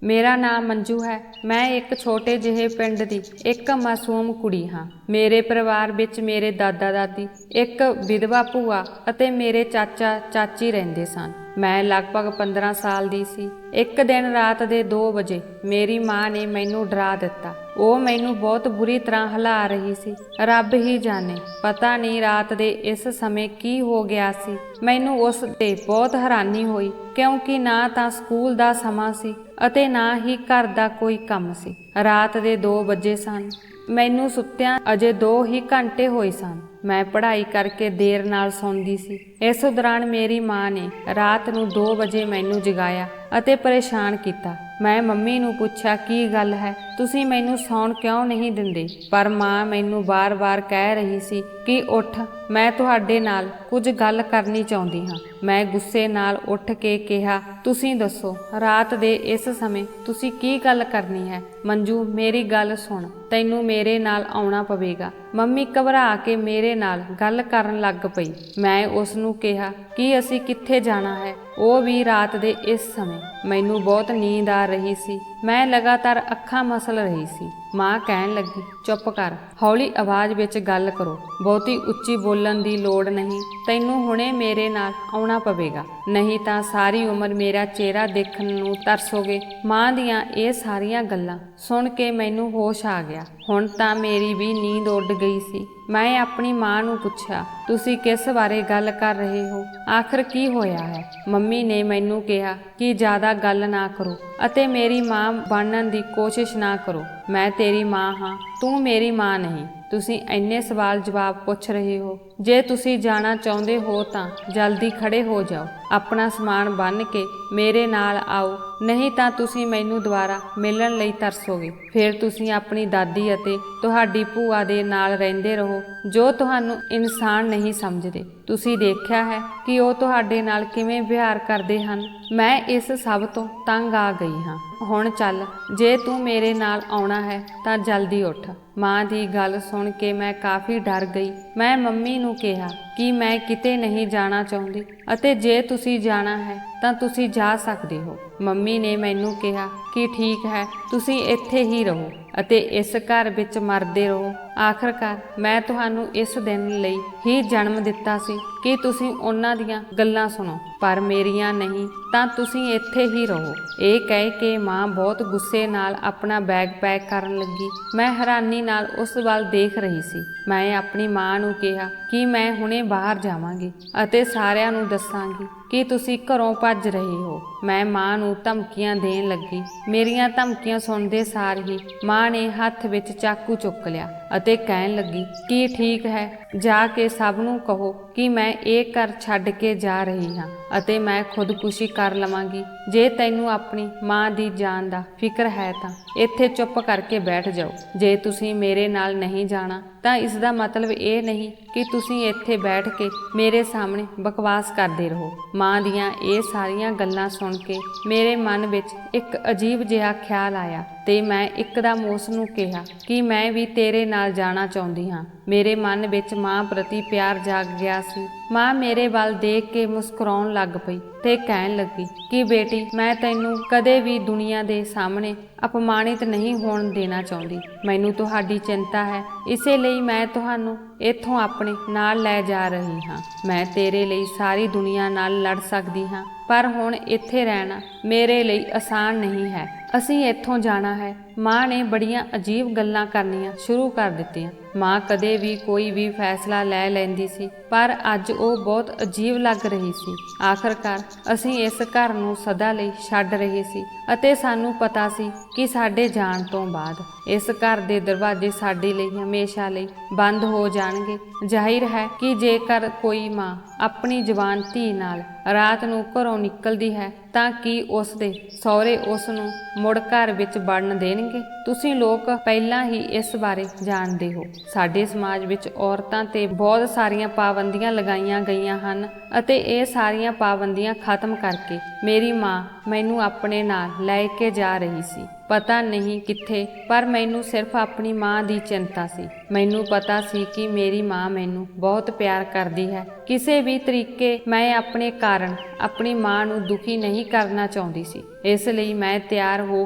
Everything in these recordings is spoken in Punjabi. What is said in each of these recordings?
ਮੇਰਾ ਨਾਮ ਮੰਜੂ ਹੈ। ਮੈਂ ਇੱਕ ਛੋਟੇ ਜਿਹੇ ਪਿੰਡ ਦੀ ਇੱਕ ਮਾਸੂਮ ਕੁੜੀ ਹਾਂ। ਮੇਰੇ ਪਰਿਵਾਰ ਵਿੱਚ ਮੇਰੇ ਦਾਦਾ ਦਾਦੀ, ਇੱਕ ਵਿਧਵਾ ਭੂਆ ਅਤੇ ਮੇਰੇ ਚਾਚਾ ਚਾਚੀ ਰਹਿੰਦੇ ਸਨ। ਮੈਂ ਲਗਭਗ 15 ਸਾਲ ਦੀ ਸੀ। ਇੱਕ ਦਿਨ ਰਾਤ ਦੇ 2 ਵਜੇ ਮੇਰੀ ਮਾਂ ਨੇ ਮੈਨੂੰ ਡਰਾ ਦਿੱਤਾ। ਉਹ ਮੈਨੂੰ ਬਹੁਤ ਬੁਰੀ ਤਰ੍ਹਾਂ ਹਿਲਾ ਰਹੀ ਸੀ। ਰੱਬ ਹੀ ਜਾਣੇ, ਪਤਾ ਨਹੀਂ ਰਾਤ ਦੇ ਇਸ ਸਮੇਂ ਕੀ ਹੋ ਗਿਆ ਸੀ। ਮੈਨੂੰ ਉਸ ਤੇ ਬਹੁਤ ਹੈਰਾਨੀ ਹੋਈ, ਕਿਉਂਕਿ ਨਾ ਤਾਂ ਸਕੂਲ ਦਾ ਸਮਾਂ ਸੀ ਅਤੇ ਨਾ ਹੀ ਘਰ ਦਾ ਕੋਈ ਕੰਮ ਸੀ। ਰਾਤ ਦੇ 2 ਵਜੇ ਸਨ। ਮੈਨੂੰ ਸੁੱਤਿਆਂ ਅਜੇ 2 ਹੀ ਘੰਟੇ ਹੋਏ ਸਨ। ਮੈਂ ਪੜ੍ਹਾਈ ਕਰਕੇ ਦੇਰ ਨਾਲ ਸੌਂਦੀ ਸੀ। ਇਸ ਦੌਰਾਨ ਮੇਰੀ ਮਾਂ ਨੇ ਰਾਤ ਨੂੰ 2 ਵਜੇ ਮੈਨੂੰ ਜਗਾਇਆ ਅਤੇ ਪਰੇਸ਼ਾਨ ਕੀਤਾ। ਮੈਂ ਮੰਮੀ ਨੂੰ ਪੁੱਛਿਆ, ਕੀ ਗੱਲ ਹੈ, ਤੁਸੀਂ ਮੈਨੂੰ ਸੌਣ ਕਿਉਂ ਨਹੀਂ ਦਿੰਦੇ? ਪਰ ਮਾਂ ਮੈਨੂੰ ਬਾਰ-ਬਾਰ ਕਹਿ ਰਹੀ ਸੀ ਕਿ ਉੱਠ, ਮੈਂ ਤੁਹਾਡੇ ਨਾਲ ਕੁਝ ਗੱਲ ਕਰਨੀ ਚਾਹੁੰਦੀ ਹਾਂ। ਮੈਂ ਗੁੱਸੇ ਨਾਲ ਉੱਠ ਕੇ ਕਿਹਾ, ਤੁਸੀਂ ਦੱਸੋ, ਰਾਤ ਦੇ ਇਸ ਸਮੇਂ ਤੁਸੀਂ ਕੀ ਗੱਲ ਕਰਨੀ ਹੈ? ਮੰਜੂ, ਮੇਰੀ ਗੱਲ ਸੁਣ, ਤੈਨੂੰ ਮੇਰੇ ਨਾਲ ਆਉਣਾ ਪਵੇਗਾ। ਮੰਮੀ ਘਬਰਾ ਕੇ ਮੇਰੇ ਨਾਲ ਗੱਲ ਕਰਨ ਲੱਗ ਪਈ। ਮੈਂ ਉਸ ਨੂੰ ਕਿਹਾ ਕਿ ਅਸੀਂ ਕਿੱਥੇ ਜਾਣਾ ਹੈ, ਉਹ ਵੀ ਰਾਤ ਦੇ ਇਸ ਸਮੇਂ। ਮੈਨੂੰ ਬਹੁਤ ਨੀਂਦ ਆ ਰਹੀ ਸੀ। ਮੈਂ ਲਗਾਤਾਰ ਅੱਖਾਂ ਮਸਲ ਰਹੀ ਸੀ। ਮਾਂ ਕਹਿਣ ਲੱਗੀ, ਚੁੱਪ ਕਰ, ਹੌਲੀ ਆਵਾਜ਼ ਵਿੱਚ ਗੱਲ ਕਰੋ, ਬਹੁਤੀ ਉੱਚੀ ਬੋਲਣ ਦੀ ਲੋੜ ਨਹੀਂ। ਤੈਨੂੰ ਹੁਣੇ ਮੇਰੇ ਨਾਲ ਆਉਣਾ ਪਵੇਗਾ, ਨਹੀਂ ਤਾਂ ਸਾਰੀ ਉਮਰ ਮੇਰਾ ਚਿਹਰਾ ਦੇਖਣ ਨੂੰ ਤਰਸੋਗੇ। ਮਾਂ ਦੀਆਂ ਇਹ ਸਾਰੀਆਂ ਗੱਲਾਂ ਸੁਣ ਕੇ ਮੈਨੂੰ ਹੋਸ਼ ਆ ਗਿਆ। ਹੁਣ ਤਾਂ ਮੇਰੀ ਵੀ ਨੀਂਦ ਉੱਡ ਗਈ ਸੀ। ਮੈਂ ਆਪਣੀ ਮਾਂ ਨੂੰ ਪੁੱਛਿਆ, ਤੁਸੀਂ ਕਿਸ ਬਾਰੇ ਗੱਲ ਕਰ ਰਹੇ ਹੋ? ਆਖਰ ਕੀ ਹੋਇਆ ਹੈ? ਮੰਮੀ ਨੇ ਮੈਨੂੰ ਕਿਹਾ ਕਿ ਜ਼ਿਆਦਾ ਗੱਲ ਨਾ ਕਰੋ ਅਤੇ ਮੇਰੀ ਮਾਂ ਬਣਨ ਦੀ ਕੋਸ਼ਿਸ਼ ਨਾ ਕਰੋ। ਮੈਂ ਤੇਰੀ ਮਾਂ ਹਾਂ, ਤੂੰ ਮੇਰੀ ਮਾਂ ਨਹੀਂ। ਤੁਸੀਂ ਇੰਨੇ ਸਵਾਲ ਜਵਾਬ ਪੁੱਛ ਰਹੇ ਹੋ। ਜੇ ਤੁਸੀਂ ਜਾਣਾ ਚਾਹੁੰਦੇ ਹੋ ਤਾਂ ਜਲਦੀ ਖੜੇ ਹੋ ਜਾਓ, ਆਪਣਾ ਸਮਾਨ ਬੰਨ੍ਹ ਕੇ ਮੇਰੇ ਨਾਲ ਆਓ, ਨਹੀਂ ਤਾਂ ਤੁਸੀਂ ਮੈਨੂੰ ਦੁਬਾਰਾ ਮਿਲਣ ਲਈ ਤਰਸੋਗੇ। ਫਿਰ ਤੁਸੀਂ ਆਪਣੀ ਦਾਦੀ ਅਤੇ ਤੁਹਾਡੀ ਭੂਆ ਦੇ ਨਾਲ ਰਹਿੰਦੇ ਰਹੋ, ਜੋ ਤੁਹਾਨੂੰ ਇਨਸਾਨ ਨਹੀਂ ਸਮਝਦੇ। ਤੁਸੀਂ ਦੇਖਿਆ ਹੈ ਕਿ ਉਹ ਤੁਹਾਡੇ ਨਾਲ ਕਿਵੇਂ ਵਿਹਾਰ ਕਰਦੇ ਹਨ। ਮੈਂ ਇਸ ਸਭ ਤੋਂ ਤੰਗ ਆ ਗਈ ਹਾਂ। ਹੁਣ ਚੱਲ, ਜੇ ਤੂੰ ਮੇਰੇ ਨਾਲ ਆਉਣਾ ਹੈ ਤਾਂ ਜਲਦੀ ਉੱਠ। ਮਾਂ ਦੀ ਗੱਲ ਸੁਣ ਕੇ ਮੈਂ ਕਾਫੀ ਡਰ ਗਈ। ਮੈਂ ਮੰਮੀ ਨੂੰ ਕਿਹਾ ਕਿ ਮੈਂ ਕਿਤੇ ਨਹੀਂ ਜਾਣਾ ਚਾਹੁੰਦੀ ਅਤੇ ਜੇ ਤੁਸੀਂ ਜਾਣਾ ਹੈ ਤਾਂ ਤੁਸੀਂ ਜਾ ਸਕਦੇ ਹੋ। ਮੰਮੀ ਨੇ ਮੈਨੂੰ ਕਿਹਾ ਕਿ ਠੀਕ ਹੈ, ਤੁਸੀਂ ਇੱਥੇ ਹੀ ਰਹੋ ਅਤੇ ਇਸ ਘਰ ਵਿੱਚ ਮਰਦੇ ਰਹੋ। ਆਖਰਕਾਰ ਮੈਂ ਤੁਹਾਨੂੰ ਇਸ ਦਿਨ ਲਈ ਹੀ ਜਨਮ ਦਿੱਤਾ ਸੀ ਕਿ ਤੁਸੀਂ ਉਹਨਾਂ ਦੀਆਂ ਗੱਲਾਂ ਸੁਣੋ, ਪਰ ਮੇਰੀਆਂ ਨਹੀਂ। ਤਾਂ ਤੁਸੀਂ ਇੱਥੇ ਹੀ ਰਹੋ। ਇਹ ਕਹਿ ਕੇ ਮਾਂ ਬਹੁਤ ਗੁੱਸੇ ਨਾਲ ਆਪਣਾ ਬੈਗ ਪੈਕ ਕਰਨ ਲੱਗੀ। ਮੈਂ ਹੈਰਾਨੀ ਨਾਲ ਉਸ ਵੱਲ ਦੇਖ ਰਹੀ ਸੀ। ਮੈਂ ਆਪਣੀ ਮਾਂ ਨੂੰ ਕਿਹਾ ਕਿ ਮੈਂ ਹੁਣੇ ਬਾਹਰ ਜਾਵਾਂਗੀ ਅਤੇ ਸਾਰਿਆਂ ਨੂੰ ਦੱਸਾਂਗੀ ਕਿ ਤੁਸੀਂ ਘਰੋਂ ਭੱਜ ਰਹੇ ਹੋ। ਮੈਂ ਮਾਂ ਨੂੰ ਧਮਕੀਆਂ ਦੇਣ ਲੱਗੀ। ਮੇਰੀਆਂ ਧਮਕੀਆਂ ਸੁਣਦੇ ਸਾਰ ਹੀ ਮਾਂ ਨੇ ਹੱਥ ਵਿੱਚ ਚਾਕੂ ਚੁੱਕ ਲਿਆ ਅਤੇ ਕਹਿਣ ਲੱਗੀ ਕਿ ਠੀਕ ਹੈ, ਜਾ ਕੇ ਸਭ ਨੂੰ ਕਹੋ ਕਿ ਮੈਂ ਇਹ ਘਰ ਛੱਡ ਕੇ ਜਾ ਰਹੀ ਹਾਂ ਅਤੇ ਮੈਂ ਖੁਦਕੁਸ਼ੀ ਕਰ ਲਵਾਂਗੀ। ਜੇ ਤੈਨੂੰ ਆਪਣੀ ਮਾਂ ਦੀ ਜਾਨ ਦਾ ਫਿਕਰ ਹੈ ਤਾਂ ਇੱਥੇ ਚੁੱਪ ਕਰਕੇ ਬੈਠ ਜਾਓ। ਜੇ ਤੁਸੀਂ ਮੇਰੇ ਨਾਲ ਨਹੀਂ ਜਾਣਾ ਤਾਂ ਇਸ ਦਾ ਮਤਲਬ ਇਹ ਨਹੀਂ ਕਿ ਤੁਸੀਂ ਇੱਥੇ ਬੈਠ ਕੇ ਮੇਰੇ ਸਾਹਮਣੇ ਬਕਵਾਸ ਕਰਦੇ ਰਹੋ। ਮਾਂ ਦੀਆਂ ਇਹ ਸਾਰੀਆਂ ਗੱਲਾਂ ਸੁਣ ਕੇ ਮੇਰੇ ਮਨ ਵਿੱਚ ਇੱਕ ਅਜੀਬ ਜਿਹਾ ਖਿਆਲ ਆਇਆ ਤੇ ਮੈਂ ਇੱਕਦਮ ਉਸ ਨੂੰ ਕਿਹਾ ਕਿ ਮੈਂ ਵੀ ਤੇਰੇ ਨਾਲ ਜਾਣਾ ਚਾਹੁੰਦੀ ਹਾਂ। ਮੇਰੇ ਮਨ ਵਿੱਚ ਮਾਂ ਪ੍ਰਤੀ ਪਿਆਰ ਜਾਗ ਗਿਆ ਸੀ। ਮਾਂ ਮੇਰੇ ਵੱਲ ਦੇਖ ਕੇ ਮੁਸਕਰਾਉਣ ਲੱਗ ਪਈ ਤੇ ਕਹਿਣ ਲੱਗੀ ਕਿ ਬੇਟੀ, ਮੈਂ ਤੈਨੂੰ ਕਦੇ ਵੀ ਦੁਨੀਆ ਦੇ ਸਾਹਮਣੇ ਅਪਮਾਨਿਤ ਨਹੀਂ ਹੋਣ ਦੇਣਾ ਚਾਹੁੰਦੀ। ਮੈਨੂੰ ਤੁਹਾਡੀ ਚਿੰਤਾ ਹੈ, ਇਸੇ ਲਈ ਮੈਂ ਤੁਹਾਨੂੰ ਇੱਥੋਂ ਆਪਣੇ ਨਾਲ ਲੈ ਜਾ ਰਹੀ ਹਾਂ। ਮੈਂ ਤੇਰੇ ਲਈ ਸਾਰੀ ਦੁਨੀਆ ਨਾਲ ਲੜ ਸਕਦੀ ਹਾਂ, ਪਰ ਹੁਣ ਇੱਥੇ ਰਹਿਣਾ ਮੇਰੇ ਲਈ ਆਸਾਨ ਨਹੀਂ ਹੈ। ਅਸੀਂ ਇੱਥੋਂ ਜਾਣਾ ਹੈ। ਮਾਂ ਨੇ ਬੜੀਆਂ ਅਜੀਬ ਗੱਲਾਂ ਕਰਨੀਆਂ ਸ਼ੁਰੂ ਕਰ ਦਿੱਤੀਆਂ। ਮਾਂ ਕਦੇ ਵੀ ਕੋਈ ਵੀ ਫੈਸਲਾ ਲੈ ਲੈਂਦੀ ਸੀ, ਪਰ ਅੱਜ ਉਹ ਬਹੁਤ ਅਜੀਬ ਲੱਗ ਰਹੀ ਸੀ। ਆਖਰਕਾਰ ਅਸੀਂ ਇਸ ਘਰ ਨੂੰ ਸਦਾ ਲਈ ਛੱਡ ਰਹੇ ਸੀ ਅਤੇ ਸਾਨੂੰ ਪਤਾ ਸੀ ਕਿ ਸਾਡੇ ਜਾਣ ਤੋਂ ਬਾਅਦ ਇਸ ਘਰ ਦੇ ਦਰਵਾਜ਼ੇ ਸਾਡੇ ਲਈ ਹਮੇਸ਼ਾ ਲਈ ਬੰਦ ਹੋ ਜਾਣਗੇ। ਜ਼ਾਹਿਰ ਹੈ ਕਿ ਜੇਕਰ ਕੋਈ ਮਾਂ ਆਪਣੀ ਜਵਾਨ ਧੀ ਨਾਲ ਰਾਤ ਨੂੰ ਘਰੋਂ ਨਿਕਲਦੀ ਹੈ ਤਾਂ ਕੀ ਉਸ ਦੇ ਸਹੁਰੇ ਉਸ ਨੂੰ ਮੁੜ ਘਰ ਵਿੱਚ ਵੜਨ ਦੇਣਗੇ? ਤੁਸੀਂ ਲੋਕ ਪਹਿਲਾਂ ਹੀ ਇਸ ਬਾਰੇ ਜਾਣਦੇ ਹੋ। ਸਾਡੇ ਸਮਾਜ ਵਿੱਚ ਔਰਤਾਂ ਤੇ ਬਹੁਤ ਸਾਰੀਆਂ ਪਾਬੰਦੀਆਂ ਲਗਾਈਆਂ ਗਈਆਂ ਹਨ ਅਤੇ ਇਹ ਸਾਰੀਆਂ ਪਾਬੰਦੀਆਂ ਖਤਮ ਕਰਕੇ ਮੇਰੀ ਮਾਂ ਮੈਨੂੰ ਆਪਣੇ ਨਾਲ ਲੈ ਕੇ ਜਾ ਰਹੀ ਸੀ। ਪਤਾ ਨਹੀਂ ਕਿੱਥੇ, ਪਰ ਮੈਨੂੰ ਸਿਰਫ ਆਪਣੀ ਮਾਂ ਦੀ ਚਿੰਤਾ ਸੀ। ਮੈਨੂੰ ਪਤਾ ਸੀ ਕਿ ਮੇਰੀ ਮਾਂ ਮੈਨੂੰ ਬਹੁਤ ਪਿਆਰ ਕਰਦੀ ਹੈ। ਕਿਸੇ ਵੀ ਤਰੀਕੇ ਮੈਂ ਆਪਣੇ ਕਾਰਨ ਆਪਣੀ ਮਾਂ ਨੂੰ ਦੁਖੀ ਨਹੀਂ ਕਰਨਾ ਚਾਹੁੰਦੀ ਸੀ। ਇਸ ਲਈ ਮੈਂ ਤਿਆਰ ਹੋ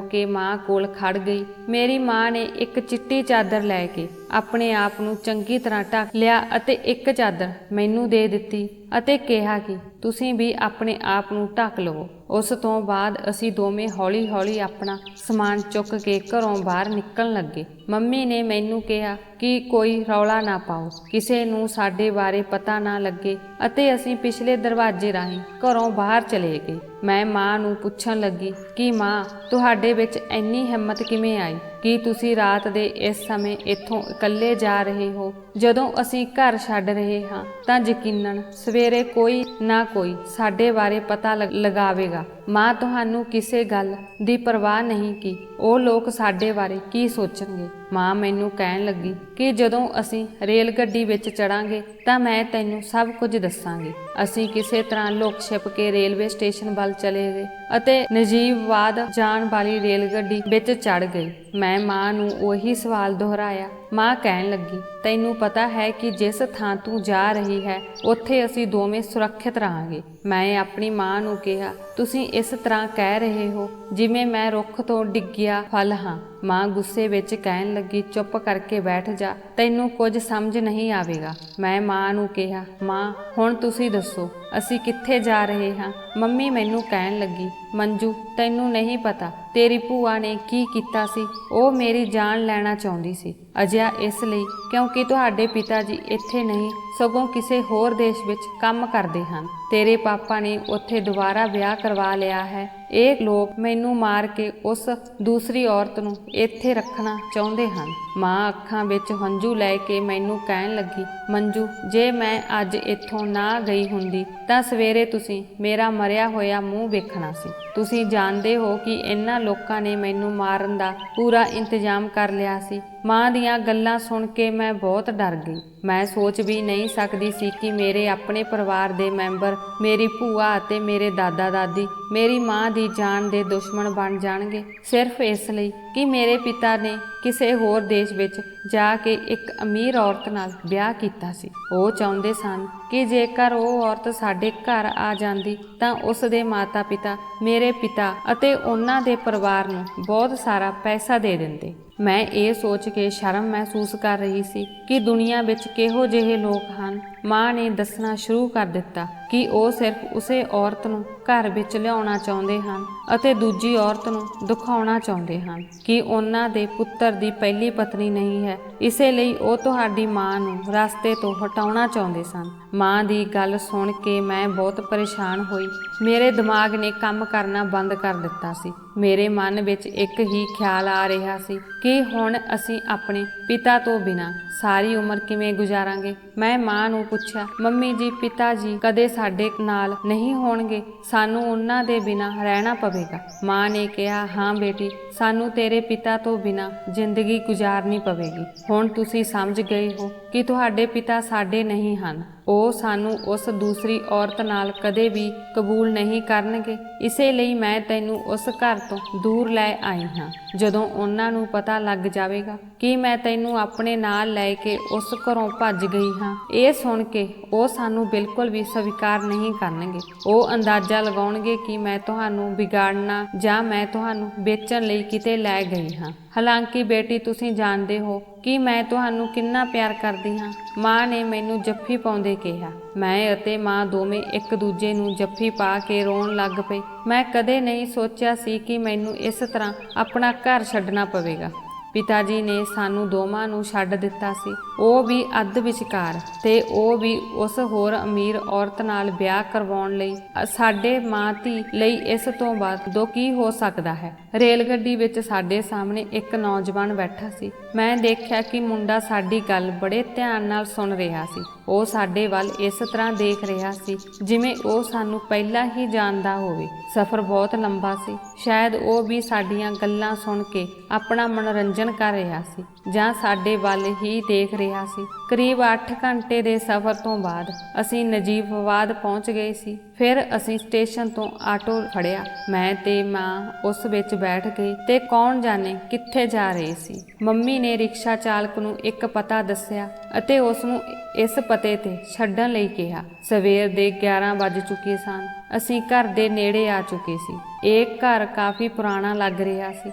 ਕੇ ਮਾਂ ਕੋਲ ਖੜ ਗਈ। ਮੇਰੀ ਮਾਂ ਨੇ ਇੱਕ ਚਿੱਟੀ ਚਾਦਰ ਲੈ ਕੇ ਆਪਣੇ ਆਪ ਨੂੰ ਚੰਗੀ ਤਰ੍ਹਾਂ ਢੱਕ ਲਿਆ ਅਤੇ ਇੱਕ ਚਾਦਰ ਮੈਨੂੰ ਦੇ ਦਿੱਤੀ ਅਤੇ ਕਿਹਾ ਕਿ ਤੁਸੀਂ ਵੀ ਆਪਣੇ ਆਪ ਨੂੰ ਢੱਕ ਲਵੋ। ਉਸ ਤੋਂ ਬਾਅਦ ਅਸੀਂ ਦੋਵੇਂ ਹੌਲੀ-ਹੌਲੀ ਆਪਣਾ ਸਮਾਨ ਚੁੱਕ ਕੇ ਘਰੋਂ ਬਾਹਰ ਨਿਕਲਣ ਲੱਗੇ। ਮੰਮੀ ਨੇ ਮੈਨੂੰ ਕਿਹਾ ਕਿ ਕੋਈ ਰੌਲਾ ਨਾ ਪਾਓ, ਕਿਸੇ ਨੂੰ ਸਾਡੇ ਬਾਰੇ ਪਤਾ ਨਾ ਲੱਗੇ ਅਤੇ ਅਸੀਂ ਪਿਛਲੇ ਦਰਵਾਜ਼ੇ ਰਾਹੀਂ ਘਰੋਂ ਬਾਹਰ ਚਲੇ ਗਏ। ਮੈਂ ਮਾਂ ਨੂੰ ਪੁੱਛਣ ਲੱਗੀ ਕਿ ਮਾਂ, ਤੁਹਾਡੇ ਵਿੱਚ ਇੰਨੀ ਹਿੰਮਤ ਕਿਵੇਂ ਆਈ ਕਿ ਤੁਸੀਂ ਰਾਤ ਦੇ ਇਸ ਸਮੇਂ ਇੱਥੋਂ ਇਕੱਲੇ ਜਾ ਰਹੇ ਹੋ? ਜਦੋਂ ਅਸੀਂ ਘਰ ਛੱਡ ਰਹੇ ਹਾਂ ਤਾਂ ਯਕੀਨਨ ਸਵੇਰੇ ਕੋਈ ਨਾ ਕੋਈ ਸਾਡੇ ਬਾਰੇ ਪਤਾ ਲਗਾਵੇਗਾ। ਮਾਂ, ਤੁਹਾਨੂੰ ਕਿਸੇ ਗੱਲ ਦੀ ਪਰਵਾਹ ਨਹੀਂ ਕਿ ਉਹ ਲੋਕ ਸਾਡੇ ਬਾਰੇ ਕੀ ਸੋਚਣਗੇ। ਮਾਂ ਮੈਨੂੰ ਕਹਿਣ ਲੱਗੀ ਕਿ ਜਦੋਂ ਅਸੀਂ ਰੇਲ ਗੱਡੀ ਵਿੱਚ ਚੜਾਂਗੇ ਤਾਂ ਮੈਂ ਤੈਨੂੰ ਸਭ ਕੁਝ ਦੱਸਾਂਗੀ। ਅਸੀਂ ਕਿਸੇ ਤਰ੍ਹਾਂ ਲੁਕ ਛਿਪ ਕੇ ਰੇਲਵੇ ਸਟੇਸ਼ਨ ਵੱਲ ਚਲੇ ਗਏ ਅਤੇ ਨਜੀਬਾਬਾਦ ਜਾਣ ਵਾਲੀ ਰੇਲ ਗੱਡੀ ਵਿੱਚ ਚੜ ਗਏ। ਮੈਂ ਮਾਂ ਨੂੰ ਉਹੀ ਸਵਾਲ ਦੁਹਰਾਇਆ। ਮਾਂ ਕਹਿਣ ਲੱਗੀ, ਤੈਨੂੰ ਪਤਾ ਹੈ ਕਿ ਜਿਸ ਥਾਂ ਤੂੰ ਜਾ ਰਹੀ ਹੈ ਉੱਥੇ ਅਸੀਂ ਦੋਵੇਂ ਸੁਰੱਖਿਅਤ ਰਹਾਂਗੇ। ਮੈਂ ਆਪਣੀ ਮਾਂ ਨੂੰ ਕਿਹਾ, ਤੁਸੀਂ ਇਸ ਤਰ੍ਹਾਂ ਕਹਿ ਰਹੇ ਹੋ ਜਿਵੇਂ ਮੈਂ ਰੁੱਖ ਤੋਂ ਡਿੱਗਿਆ ਫਲ ਹਾਂ। ਮਾਂ ਗੁੱਸੇ ਵਿੱਚ ਕਹਿਣ ਲੱਗੀ, ਚੁੱਪ ਕਰਕੇ ਬੈਠ ਜਾ, ਤੈਨੂੰ ਕੁਝ ਸਮਝ ਨਹੀਂ ਆਵੇਗਾ। ਮੈਂ ਮਾਂ ਨੂੰ ਕਿਹਾ, ਮਾਂ ਹੁਣ ਤੁਸੀਂ ਦੱਸੋ ਅਸੀਂ ਕਿੱਥੇ ਜਾ ਰਹੇ ਹਾਂ? ਮੰਮੀ ਮੈਨੂੰ ਕਹਿਣ ਲੱਗੀ, ਮੰਜੂ ਤੈਨੂੰ ਨਹੀਂ ਪਤਾ ਤੇਰੀ ਭੂਆ ਨੇ ਕੀ ਕੀਤਾ ਸੀ? ਉਹ ਮੇਰੀ ਜਾਨ ਲੈਣਾ ਚਾਹੁੰਦੀ ਸੀ। ਅਜਿਹਾ ਇਸ ਲਈ ਕਿਉਂਕਿ ਤੁਹਾਡੇ ਪਿਤਾ ਜੀ ਇੱਥੇ ਨਹੀਂ ਸਗੋਂ ਕਿਸੇ ਹੋਰ ਦੇਸ਼ ਵਿੱਚ ਕੰਮ ਕਰਦੇ ਹਨ। ਤੇਰੇ ਪਾਪਾ ਨੇ ਉੱਥੇ ਦੁਬਾਰਾ ਵਿਆਹ ਕਰਵਾ ਲਿਆ ਹੈ। ਇਹ ਲੋਕ ਮੈਨੂੰ ਮਾਰ ਕੇ ਉਸ ਦੂਸਰੀ ਔਰਤ ਨੂੰ ਇੱਥੇ ਰੱਖਣਾ ਚਾਹੁੰਦੇ ਹਨ। ਮਾਂ ਅੱਖਾਂ ਵਿੱਚ ਹੰਝੂ ਲੈ ਕੇ ਮੈਨੂੰ ਕਹਿਣ ਲੱਗੀ, ਮੰਜੂ ਜੇ ਮੈਂ ਅੱਜ ਇੱਥੋਂ ਨਾ ਗਈ ਹੁੰਦੀ ਤਾਂ ਸਵੇਰੇ ਤੁਸੀਂ ਮੇਰਾ ਮਰਿਆ ਹੋਇਆ ਮੂੰਹ ਵੇਖਣਾ ਸੀ। ਤੁਸੀਂ ਜਾਣਦੇ ਹੋ ਕਿ ਇਹਨਾਂ ਲੋਕਾਂ ਨੇ ਮੈਨੂੰ ਮਾਰਨ ਦਾ ਪੂਰਾ ਇੰਤਜ਼ਾਮ ਕਰ ਲਿਆ ਸੀ। ਮਾਂ ਦੀਆਂ ਗੱਲਾਂ ਸੁਣ ਕੇ ਮੈਂ ਬਹੁਤ ਡਰ ਗਈ। ਮੈਂ ਸੋਚ ਵੀ ਨਹੀਂ ਸਕਦੀ ਸੀ ਕਿ ਮੇਰੇ ਆਪਣੇ ਪਰਿਵਾਰ ਦੇ ਮੈਂਬਰ, ਮੇਰੀ ਭੂਆ ਅਤੇ ਮੇਰੇ ਦਾਦਾ ਦਾਦੀ ਮੇਰੀ ਮਾਂ ਦੀ ਜਾਨ ਦੇ ਦੁਸ਼ਮਣ ਬਣ ਜਾਣਗੇ ਸਿਰਫ ਇਸ ਲਈ ਕਿ ਮੇਰੇ ਪਿਤਾ ਨੇ ਕਿਸੇ ਹੋਰ ਦੇਸ਼ ਵਿੱਚ ਜਾ ਕੇ ਇੱਕ ਅਮੀਰ ਔਰਤ ਨਾਲ ਵਿਆਹ ਕੀਤਾ ਸੀ। ਉਹ ਚਾਹੁੰਦੇ ਸਨ ਕਿ ਜੇਕਰ ਉਹ ਔਰਤ ਸਾਡੇ ਘਰ ਆ ਜਾਂਦੀ ਤਾਂ ਉਸ ਦੇ ਮਾਤਾ ਪਿਤਾ, ਮੇਰੇ ਪਿਤਾ ਅਤੇ ਉਹਨਾਂ ਦੇ ਪਰਿਵਾਰ ਨੂੰ ਬਹੁਤ ਸਾਰਾ ਪੈਸਾ ਦੇ ਦਿੰਦੇ। ਮੈਂ ਇਹ ਸੋਚ ਕੇ ਸ਼ਰਮ ਮਹਿਸੂਸ ਕਰ ਰਹੀ ਸੀ ਕਿ ਦੁਨੀਆ ਵਿੱਚ ਕਿਹੋ ਜਿਹੇ ਲੋਕ ਹਨ। ਮਾਂ ਨੇ ਦੱਸਣਾ ਸ਼ੁਰੂ ਕਰ ਦਿੱਤਾ ਕਿ ਉਹ ਸਿਰਫ ਉਸੇ ਔਰਤ ਨੂੰ ਘਰ ਵਿੱਚ ਲਿਆਉਣਾ ਚਾਹੁੰਦੇ ਹਨ ਅਤੇ ਦੂਜੀ ਔਰਤ ਨੂੰ ਦਿਖਾਉਣਾ ਚਾਹੁੰਦੇ ਹਨ ਕਿ ਉਹਨਾਂ ਦੇ ਪੁੱਤਰ ਦੀ ਪਹਿਲੀ ਪਤਨੀ ਨਹੀਂ ਹੈ। ਇਸੇ ਲਈ ਉਹ ਤੁਹਾਡੀ ਮਾਂ ਨੂੰ ਰਸਤੇ ਤੋਂ ਹਟਾਉਣਾ ਚਾਹੁੰਦੇ ਸਨ। ਮਾਂ ਦੀ ਗੱਲ ਸੁਣ ਕੇ ਮੈਂ ਬਹੁਤ ਪਰੇਸ਼ਾਨ ਹੋਈ। ਮੇਰੇ ਦਿਮਾਗ ਨੇ ਕੰਮ ਕਰਨਾ ਬੰਦ ਕਰ ਦਿੱਤਾ ਸੀ। ਮੇਰੇ ਮਨ ਵਿੱਚ ਇੱਕ ਹੀ ਖਿਆਲ ਆ ਰਿਹਾ ਸੀ ਕਿ ਹੁਣ ਅਸੀਂ ਆਪਣੇ ਪਿਤਾ ਤੋਂ ਬਿਨਾਂ ਸਾਰੀ ਉਮਰ ਕਿਵੇਂ ਗੁਜ਼ਾਰਾਂਗੇ। ਮੈਂ ਮਾਂ ਨੂੰ ਪੁੱਛਿਆ, ਮੰਮੀ ਜੀ ਪਿਤਾ ਜੀ ਕਦੇ ਸਾਡੇ ਨਾਲ ਨਹੀਂ ਹੋਣਗੇ? ਸਾਨੂੰ ਉਹਨਾਂ ਦੇ ਬਿਨਾਂ ਰਹਿਣਾ ਪਵੇਗਾ। ਮਾਂ ਨੇ ਕਿਹਾ, ਹਾਂ ਬੇਟੀ, ਸਾਨੂੰ ਤੇਰੇ ਪਿਤਾ ਤੋਂ ਬਿਨਾਂ ਜ਼ਿੰਦਗੀ ਗੁਜ਼ਾਰਨੀ ਪਵੇਗੀ। ਹੁਣ ਤੁਸੀਂ ਸਮਝ ਗਏ ਹੋ ਕਿ ਤੁਹਾਡੇ ਪਿਤਾ ਸਾਡੇ ਨਹੀਂ ਹਨ। ਉਹ ਸਾਨੂੰ ਉਸ ਦੂਸਰੀ ਔਰਤ ਨਾਲ ਕਦੇ ਵੀ ਕਬੂਲ ਨਹੀਂ ਕਰਨਗੇ। ਇਸੇ ਲਈ ਮੈਂ ਤੈਨੂੰ ਉਸ ਘਰ ਤੋਂ ਦੂਰ ਲੈ ਆਈ ਹਾਂ। ਜਦੋਂ ਉਹਨਾਂ ਨੂੰ ਪਤਾ ਲੱਗ ਜਾਵੇਗਾ ਕਿ ਮੈਂ ਤੈਨੂੰ ਆਪਣੇ ਨਾਲ ਲੈ ਕੇ ਉਸ ਘਰੋਂ ਭੱਜ ਗਈ ਹਾਂ, ਇਹ ਸੁਣ ਕੇ ਉਹ ਸਾਨੂੰ ਬਿਲਕੁਲ ਵੀ ਸਵੀਕਾਰ ਨਹੀਂ ਕਰਨਗੇ। ਉਹ ਅੰਦਾਜ਼ਾ ਲਗਾਉਣਗੇ ਕਿ ਮੈਂ ਤੁਹਾਨੂੰ ਵਿਗਾੜਨਾ ਜਾਂ ਮੈਂ ਤੁਹਾਨੂੰ ਵੇਚਣ ਲਈ ਕਿਤੇ ਲੈ ਗਈ ਹਾਂ। ਹਾਲਾਂਕਿ ਬੇਟੀ, ਤੁਸੀਂ ਜਾਣਦੇ ਹੋ ਕਿ ਮੈਂ ਤੁਹਾਨੂੰ ਕਿੰਨਾ ਪਿਆਰ ਕਰਦੀ ਹਾਂ। ਮਾਂ ਨੇ ਮੈਨੂੰ ਜੱਫੀ ਪਾਉਂਦੇ ਕਿਹਾ। ਮੈਂ ਅਤੇ ਮਾਂ ਦੋਵੇਂ ਇੱਕ ਦੂਜੇ ਨੂੰ ਜੱਫੀ ਪਾ ਕੇ ਰੋਣ ਲੱਗ ਪਏ। ਮੈਂ ਕਦੇ ਨਹੀਂ ਸੋਚਿਆ ਸੀ ਕਿ ਮੈਨੂੰ ਇਸ ਤਰ੍ਹਾਂ ਆਪਣਾ ਘਰ ਛੱਡਣਾ ਪਵੇਗਾ। ਪਿਤਾ ਜੀ ਨੇ ਸਾਨੂੰ ਦੋਵਾਂ ਨੂੰ ਛੱਡ ਦਿੱਤਾ ਸੀ, ਉਹ ਵੀ ਅੱਧ ਵਿਚਕਾਰ, ਤੇ ਉਹ ਵੀ ਉਸ ਹੋਰ ਅਮੀਰ ਔਰਤ ਨਾਲ ਵਿਆਹ ਕਰਵਾਉਣ ਲਈ। ਸਾਡੇ ਮਾਂ ਧੀ ਲਈ ਇਸ ਤੋਂ ਬਾਅਦ ਦੁੱਖ ਕੀ ਹੋ ਸਕਦਾ ਹੈ। ਰੇਲ ਗੱਡੀ ਵਿੱਚ ਸਾਡੇ ਸਾਹਮਣੇ ਇੱਕ ਨੌਜਵਾਨ ਬੈਠਾ ਸੀ। ਮੈਂ ਦੇਖਿਆ ਕਿ ਮੁੰਡਾ ਸਾਡੀ ਗੱਲ ਬੜੇ ਧਿਆਨ ਨਾਲ ਸੁਣ ਰਿਹਾ ਸੀ। ਉਹ ਸਾਡੇ ਵੱਲ ਇਸ ਤਰ੍ਹਾਂ ਦੇਖ ਰਿਹਾ ਸੀ ਜਿਵੇਂ ਉਹ ਸਾਨੂੰ ਪਹਿਲਾਂ ਹੀ ਜਾਣਦਾ ਹੋਵੇ। ਸਫ਼ਰ ਬਹੁਤ ਲੰਬਾ ਸੀ। ਸ਼ਾਇਦ ਉਹ ਵੀ ਸਾਡੀਆਂ ਗੱਲਾਂ ਸੁਣ ਕੇ ਆਪਣਾ ਮਨੋਰੰਜਨ ਕਰ ਰਿਹਾ ਸੀ ਜਾਂ ਸਾਡੇ ਵੱਲ ਹੀ ਦੇਖ ਰਿਹਾ ਸੀ। ਕਰੀਬ 8 ਘੰਟੇ ਦੇ ਸਫ਼ਰ ਤੋਂ ਬਾਅਦ ਅਸੀਂ ਨਜੀਬਾਬਾਦ ਪਹੁੰਚ ਗਏ ਸੀ। ਫਿਰ ਅਸੀਂ ਸਟੇਸ਼ਨ ਤੋਂ ਆਟੋ ਫੜਿਆ। ਮੈਂ ਤੇ ਮਾਂ ਉਸ ਵਿੱਚ ਬੈਠ ਗਏ ਤੇ ਕੌਣ ਜਾਣੇ ਕਿੱਥੇ ਜਾ ਰਹੇ ਸੀ। ਮੰਮੀ ਨੇ ਰਿਕਸ਼ਾ ਚਾਲਕ ਨੂੰ ਇੱਕ ਪਤਾ ਦੱਸਿਆ ਅਤੇ ਉਸ ਨੂੰ ਇਸ ਪਤੇ ਤੇ ਛੱਡਣ ਲਈ ਕਿਹਾ। ਸਵੇਰ ਦੇ 11 ਵੱਜ ਚੁੱਕੇ ਸਨ। ਅਸੀਂ ਘਰ ਦੇ ਨੇੜੇ ਆ ਚੁੱਕੇ ਸੀ। ਇਹ ਘਰ ਕਾਫੀ ਪੁਰਾਣਾ ਲੱਗ ਰਿਹਾ ਸੀ,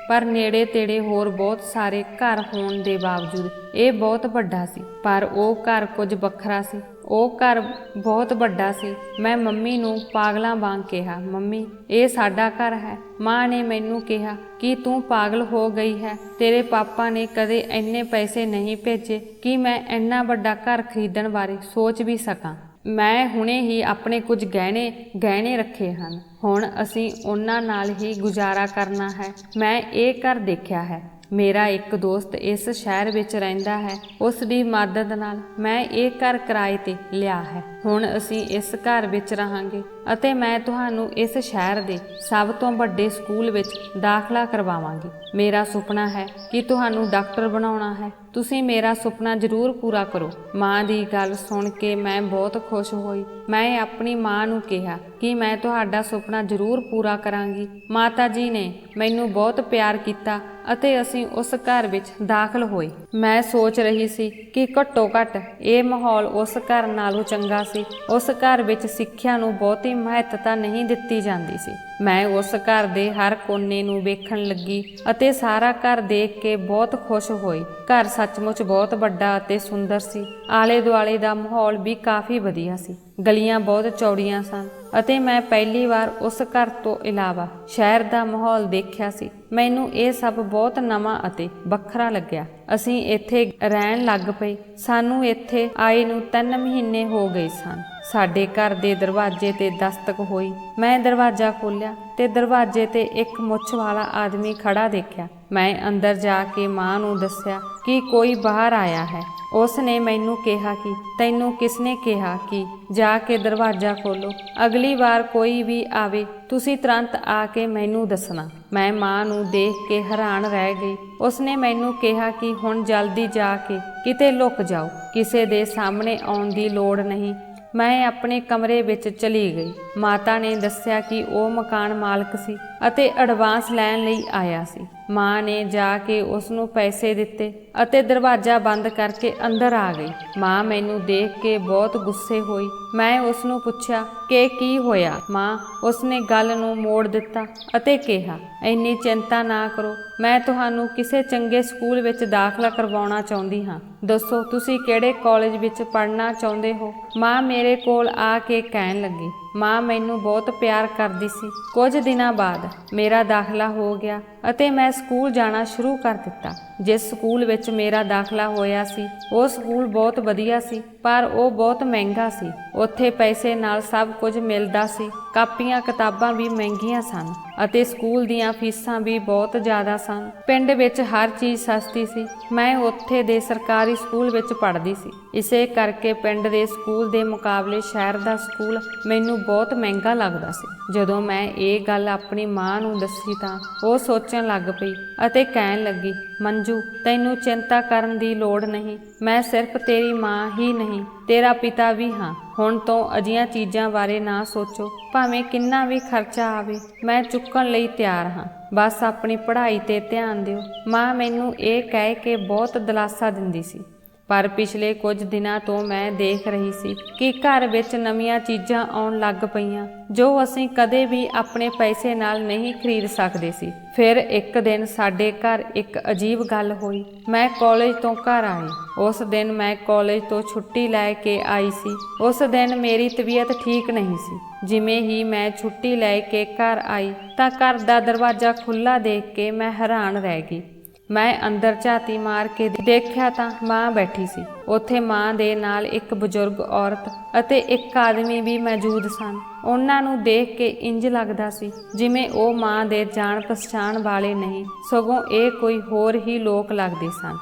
ਪਰ ਨੇੜੇ ਤੇੜੇ ਹੋਰ ਬਹੁਤ ਸਾਰੇ ਘਰ ਹੋਣ ਦੇ ਬਾਵਜੂਦ ਇਹ ਬਹੁਤ ਵੱਡਾ ਸੀ। ਪਰ ਉਹ ਘਰ ਕੁਝ ਵੱਖਰਾ ਸੀ। ਉਹ ਘਰ ਬਹੁਤ ਵੱਡਾ ਸੀ। ਮੈਂ ਮੰਮੀ ਨੂੰ ਪਾਗਲਾਂ ਵਾਂਗ ਕਿਹਾ, ਮੰਮੀ ਇਹ ਸਾਡਾ ਘਰ ਹੈ। ਮਾਂ ਨੇ ਮੈਨੂੰ ਕਿਹਾ ਕਿ ਤੂੰ ਪਾਗਲ ਹੋ ਗਈ ਹੈ, ਤੇਰੇ ਪਾਪਾ ਨੇ ਕਦੇ ਇੰਨੇ ਪੈਸੇ ਨਹੀਂ ਭੇਜੇ ਕਿ ਮੈਂ ਇੰਨਾ ਵੱਡਾ ਘਰ ਖਰੀਦਣ ਬਾਰੇ ਸੋਚ ਵੀ ਸਕਾਂ। ਮੈਂ ਹੁਣੇ ਹੀ ਆਪਣੇ ਕੁਝ ਗਹਿਣੇ ਰੱਖੇ ਹਨ, ਹੁਣ ਅਸੀਂ ਉਹਨਾਂ ਨਾਲ ਹੀ ਗੁਜ਼ਾਰਾ ਕਰਨਾ ਹੈ। ਮੈਂ ਇਹ ਘਰ ਦੇਖਿਆ ਹੈ। ਮੇਰਾ ਇੱਕ ਦੋਸਤ ਇਸ ਸ਼ਹਿਰ ਵਿੱਚ ਰਹਿੰਦਾ ਹੈ, ਉਸ ਦੀ ਮਦਦ ਨਾਲ ਮੈਂ ਇਹ ਘਰ ਕਿਰਾਏ ਤੇ ਲਿਆ ਹੈ। ਹੁਣ ਅਸੀਂ ਇਸ ਘਰ ਵਿੱਚ ਰਹਾਂਗੇ ਅਤੇ ਮੈਂ ਤੁਹਾਨੂੰ ਇਸ ਸ਼ਹਿਰ ਦੇ ਸਭ ਤੋਂ ਵੱਡੇ ਸਕੂਲ ਵਿੱਚ ਦਾਖਲਾ ਕਰਵਾਵਾਂਗੀ। ਮੇਰਾ ਸੁਪਨਾ ਹੈ ਕਿ ਤੁਹਾਨੂੰ ਡਾਕਟਰ ਬਣਾਉਣਾ ਹੈ। ਤੁਸੀਂ ਮੇਰਾ ਸੁਪਨਾ ਜ਼ਰੂਰ ਪੂਰਾ ਕਰੋ। ਮਾਂ ਦੀ ਗੱਲ ਸੁਣ ਕੇ ਮੈਂ ਬਹੁਤ ਖੁਸ਼ ਹੋਈ। ਮੈਂ ਆਪਣੀ ਮਾਂ ਨੂੰ ਕਿਹਾ ਕਿ ਮੈਂ ਤੁਹਾਡਾ ਸੁਪਨਾ ਜ਼ਰੂਰ ਪੂਰਾ ਕਰਾਂਗੀ। ਮਾਤਾ ਜੀ ਨੇ ਮੈਨੂੰ ਬਹੁਤ ਪਿਆਰ ਕੀਤਾ ਅਤੇ ਅਸੀਂ ਉਸ ਘਰ ਵਿੱਚ ਦਾਖਲ ਹੋਏ। ਮੈਂ ਸੋਚ ਰਹੀ ਸੀ ਕਿ ਘੱਟੋ ਘੱਟ ਇਹ ਮਾਹੌਲ ਉਸ ਘਰ ਨਾਲੋਂ ਚੰਗਾ ਸੀ। ਉਸ ਘਰ ਵਿੱਚ ਸਿੱਖਿਆ ਨੂੰ ਬਹੁਤੀ ਮਹੱਤਤਾ ਨਹੀਂ ਦਿੱਤੀ ਜਾਂਦੀ ਸੀ। ਮੈਂ ਉਸ ਘਰ ਦੇ ਹਰ ਕੋਨੇ ਨੂੰ ਵੇਖਣ ਲੱਗੀ ਅਤੇ ਸਾਰਾ ਘਰ ਦੇਖ ਕੇ ਬਹੁਤ ਖੁਸ਼ ਹੋਈ। ਘਰ ਸੱਚਮੁੱਚ ਬਹੁਤ ਵੱਡਾ ਅਤੇ ਸੁੰਦਰ ਸੀ। ਆਲੇ ਦੁਆਲੇ ਦਾ ਮਾਹੌਲ ਵੀ ਕਾਫੀ ਵਧੀਆ ਸੀ। ਗਲੀਆਂ ਬਹੁਤ ਚੌੜੀਆਂ ਸਨ ਅਤੇ ਮੈਂ ਪਹਿਲੀ ਵਾਰ ਉਸ ਘਰ ਤੋਂ ਇਲਾਵਾ ਸ਼ਹਿਰ ਦਾ ਮਾਹੌਲ ਦੇਖਿਆ ਸੀ। ਮੈਨੂੰ ਇਹ ਸਭ ਬਹੁਤ ਨਵਾਂ ਅਤੇ ਵੱਖਰਾ ਲੱਗਿਆ। ਅਸੀਂ ਇੱਥੇ ਰਹਿਣ ਲੱਗ ਪਏ। ਸਾਨੂੰ ਇੱਥੇ ਆਏ ਨੂੰ 3 ਮਹੀਨੇ ਹੋ ਗਏ ਸਨ। ਸਾਡੇ ਘਰ ਦੇ ਦਰਵਾਜ਼ੇ ਤੇ ਦਸਤਕ ਹੋਈ। ਮੈਂ ਦਰਵਾਜ਼ਾ ਖੋਲ੍ਹਿਆ ਤੇ ਦਰਵਾਜ਼ੇ ਤੇ ਇੱਕ ਮੁੱਛ ਵਾਲਾ ਆਦਮੀ ਖੜਾ ਦੇਖਿਆ। ਮੈਂ ਅੰਦਰ ਜਾ ਕੇ ਮਾਂ ਨੂੰ ਦੱਸਿਆ ਕਿ ਕੋਈ ਬਾਹਰ ਆਇਆ ਹੈ। ਉਸ ਨੇ ਮੈਨੂੰ ਕਿਹਾ ਕਿ ਤੈਨੂੰ ਕਿਸਨੇ ਕਿਹਾ ਕਿ ਜਾ ਕੇ ਦਰਵਾਜ਼ਾ ਖੋਲੋ? ਅਗਲੀ ਵਾਰ ਕੋਈ ਵੀ ਆਵੇ ਤੁਸੀਂ ਤੁਰੰਤ ਆ ਕੇ ਮੈਨੂੰ ਦੱਸਣਾ। ਮੈਂ ਮਾਂ ਨੂੰ ਦੇਖ ਕੇ ਹੈਰਾਨ ਰਹਿ ਗਈ। ਉਸਨੇ ਮੈਨੂੰ ਕਿਹਾ ਕਿ ਹੁਣ ਜਲਦੀ ਜਾ ਕੇ ਕਿਤੇ ਲੁਕ ਜਾਓ, ਕਿਸੇ ਦੇ ਸਾਹਮਣੇ ਆਉਣ ਦੀ ਲੋੜ ਨਹੀਂ। ਮੈਂ ਆਪਣੇ ਕਮਰੇ ਵਿੱਚ ਚਲੀ ਗਈ। ਮਾਤਾ ਨੇ ਦੱਸਿਆ ਕਿ ਉਹ ਮਕਾਨ ਮਾਲਕ ਸੀ ਅਤੇ ਐਡਵਾਂਸ ਲੈਣ ਲਈ ਆਇਆ ਸੀ। ਮਾਂ ਨੇ ਜਾ ਕੇ ਉਸ ਨੂੰ ਪੈਸੇ ਦਿੱਤੇ ਅਤੇ ਦਰਵਾਜ਼ਾ ਬੰਦ ਕਰਕੇ ਅੰਦਰ ਆ ਗਈ। ਮਾਂ ਮੈਨੂੰ ਦੇਖ ਕੇ ਬਹੁਤ ਗੁੱਸੇ ਹੋਈ। ਮੈਂ ਉਸ ਨੂੰ ਪੁੱਛਿਆ ਕਿ ਕੀ ਹੋਇਆ। ਮਾਂ ਉਸਨੇ ਗੱਲ ਨੂੰ ਮੋੜ ਦਿੱਤਾ ਅਤੇ ਕਿਹਾ, ਇੰਨੀ ਚਿੰਤਾ ਨਾ ਕਰੋ, ਮੈਂ ਤੁਹਾਨੂੰ ਕਿਸੇ ਚੰਗੇ ਸਕੂਲ ਵਿੱਚ ਦਾਖਲਾ ਕਰਵਾਉਣਾ ਚਾਹੁੰਦੀ ਹਾਂ। ਦੱਸੋ ਤੁਸੀਂ ਕਿਹੜੇ ਕਾਲਜ ਵਿੱਚ ਪੜ੍ਹਨਾ ਚਾਹੁੰਦੇ ਹੋ? ਮਾਂ ਮੇਰੇ ਕੋਲ ਆ ਕੇ ਕਹਿਣ ਲੱਗੀ, ਮਾਂ ਮੈਨੂੰ ਬਹੁਤ ਪਿਆਰ ਕਰਦੀ ਸੀ। ਕੁਝ ਦਿਨਾਂ ਬਾਅਦ ਮੇਰਾ ਦਾਖਲਾ ਹੋ ਗਿਆ ਅਤੇ ਮੈਂ ਸਕੂਲ ਜਾਣਾ ਸ਼ੁਰੂ ਕਰ ਦਿੱਤਾ। ਜਿਸ ਸਕੂਲ ਵਿੱਚ ਮੇਰਾ ਦਾਖਲਾ ਹੋਇਆ ਸੀ ਉਹ ਸਕੂਲ ਬਹੁਤ ਵਧੀਆ ਸੀ, ਪਰ ਉਹ ਬਹੁਤ ਮਹਿੰਗਾ ਸੀ। ਉੱਥੇ ਪੈਸੇ ਨਾਲ ਸਭ ਕੁਝ ਮਿਲਦਾ ਸੀ। ਕਾਪੀਆਂ ਕਿਤਾਬਾਂ ਵੀ ਮਹਿੰਗੀਆਂ ਸਨ ਅਤੇ ਸਕੂਲ ਦੀਆਂ ਫੀਸਾਂ ਵੀ ਬਹੁਤ ਜ਼ਿਆਦਾ ਸਨ। ਪਿੰਡ ਵਿੱਚ ਹਰ ਚੀਜ਼ ਸਸਤੀ ਸੀ। ਮੈਂ ਉੱਥੇ ਦੇ ਸਰਕਾਰੀ ਸਕੂਲ ਵਿੱਚ ਪੜ੍ਹਦੀ ਸੀ। ਇਸੇ ਕਰਕੇ ਪਿੰਡ ਦੇ ਸਕੂਲ ਦੇ ਮੁਕਾਬਲੇ ਸ਼ਹਿਰ ਦਾ ਸਕੂਲ ਮੈਨੂੰ ਬਹੁਤ ਮਹਿੰਗਾ ਲੱਗਦਾ ਸੀ। ਜਦੋਂ ਮੈਂ ਇਹ ਗੱਲ ਆਪਣੀ ਮਾਂ ਨੂੰ ਦੱਸੀ ਤਾਂ ਉਹ ਸੋਚਣ ਲੱਗ ਪਈ ਅਤੇ ਕਹਿਣ ਲੱਗੀ, ਮੰਜੂ ਤੈਨੂੰ ਚਿੰਤਾ ਕਰਨ ਦੀ ਲੋੜ ਨਹੀਂ। ਮੈਂ ਸਿਰਫ ਤੇਰੀ ਮਾਂ ਹੀ ਨਹੀਂ, ਤੇਰਾ ਪਿਤਾ ਵੀ ਹਾਂ। ਹੁਣ ਤੋਂ ਅਜਿਹੀਆਂ ਚੀਜ਼ਾਂ ਬਾਰੇ ਨਾ ਸੋਚੋ। ਭਾਵੇਂ ਕਿੰਨਾ ਵੀ ਖਰਚਾ ਆਵੇ ਮੈਂ ਚੁੱਕਣ ਲਈ ਤਿਆਰ ਹਾਂ। ਬਸ ਆਪਣੀ ਪੜ੍ਹਾਈ ਤੇ ਧਿਆਨ ਦਿਓ। ਮਾਂ ਮੈਨੂੰ ਇਹ ਕਹਿ ਕੇ ਬਹੁਤ ਦਿਲਾਸਾ ਦਿੰਦੀ ਸੀ। ਪਰ ਪਿਛਲੇ ਕੁਝ ਦਿਨਾਂ ਤੋਂ ਮੈਂ ਦੇਖ ਰਹੀ ਸੀ ਕਿ ਘਰ ਵਿੱਚ ਨਵੀਆਂ ਚੀਜ਼ਾਂ ਆਉਣ ਲੱਗ ਪਈਆਂ ਜੋ ਅਸੀਂ ਕਦੇ ਵੀ ਆਪਣੇ ਪੈਸੇ ਨਾਲ ਨਹੀਂ ਖਰੀਦ ਸਕਦੇ ਸੀ। ਫਿਰ ਇੱਕ ਦਿਨ ਸਾਡੇ ਘਰ ਇੱਕ ਅਜੀਬ ਗੱਲ ਹੋਈ। ਮੈਂ ਕਾਲਜ ਤੋਂ ਘਰ ਆਈ। ਉਸ ਦਿਨ ਮੈਂ ਕਾਲਜ ਤੋਂ ਛੁੱਟੀ ਲੈ ਕੇ ਆਈ ਸੀ। ਉਸ ਦਿਨ ਮੇਰੀ ਤਬੀਅਤ ਠੀਕ ਨਹੀਂ ਸੀ। ਜਿਵੇਂ ਹੀ ਮੈਂ ਛੁੱਟੀ ਲੈ ਕੇ ਘਰ ਆਈ ਤਾਂ ਘਰ ਦਾ ਦਰਵਾਜ਼ਾ ਖੁੱਲ੍ਹਾ ਦੇਖ ਕੇ ਮੈਂ ਹੈਰਾਨ ਰਹਿ ਗਈ। ਮੈਂ ਅੰਦਰ ਝਾਤੀ ਮਾਰ ਕੇ ਦੇਖਿਆ ਤਾਂ ਮਾਂ ਬੈਠੀ ਸੀ। ਉੱਥੇ ਮਾਂ ਦੇ ਨਾਲ ਇੱਕ ਬਜ਼ੁਰਗ ਔਰਤ ਅਤੇ ਇੱਕ ਆਦਮੀ ਵੀ ਮੌਜੂਦ ਸਨ। ਉਹਨਾਂ ਨੂੰ ਦੇਖ ਕੇ ਇੰਜ ਲੱਗਦਾ ਸੀ ਜਿਵੇਂ ਉਹ ਮਾਂ ਦੇ ਜਾਣ ਪਛਾਣ ਵਾਲੇ ਨਹੀਂ, ਸਗੋਂ ਇਹ ਕੋਈ ਹੋਰ ਹੀ ਲੋਕ ਲੱਗਦੇ ਸਨ।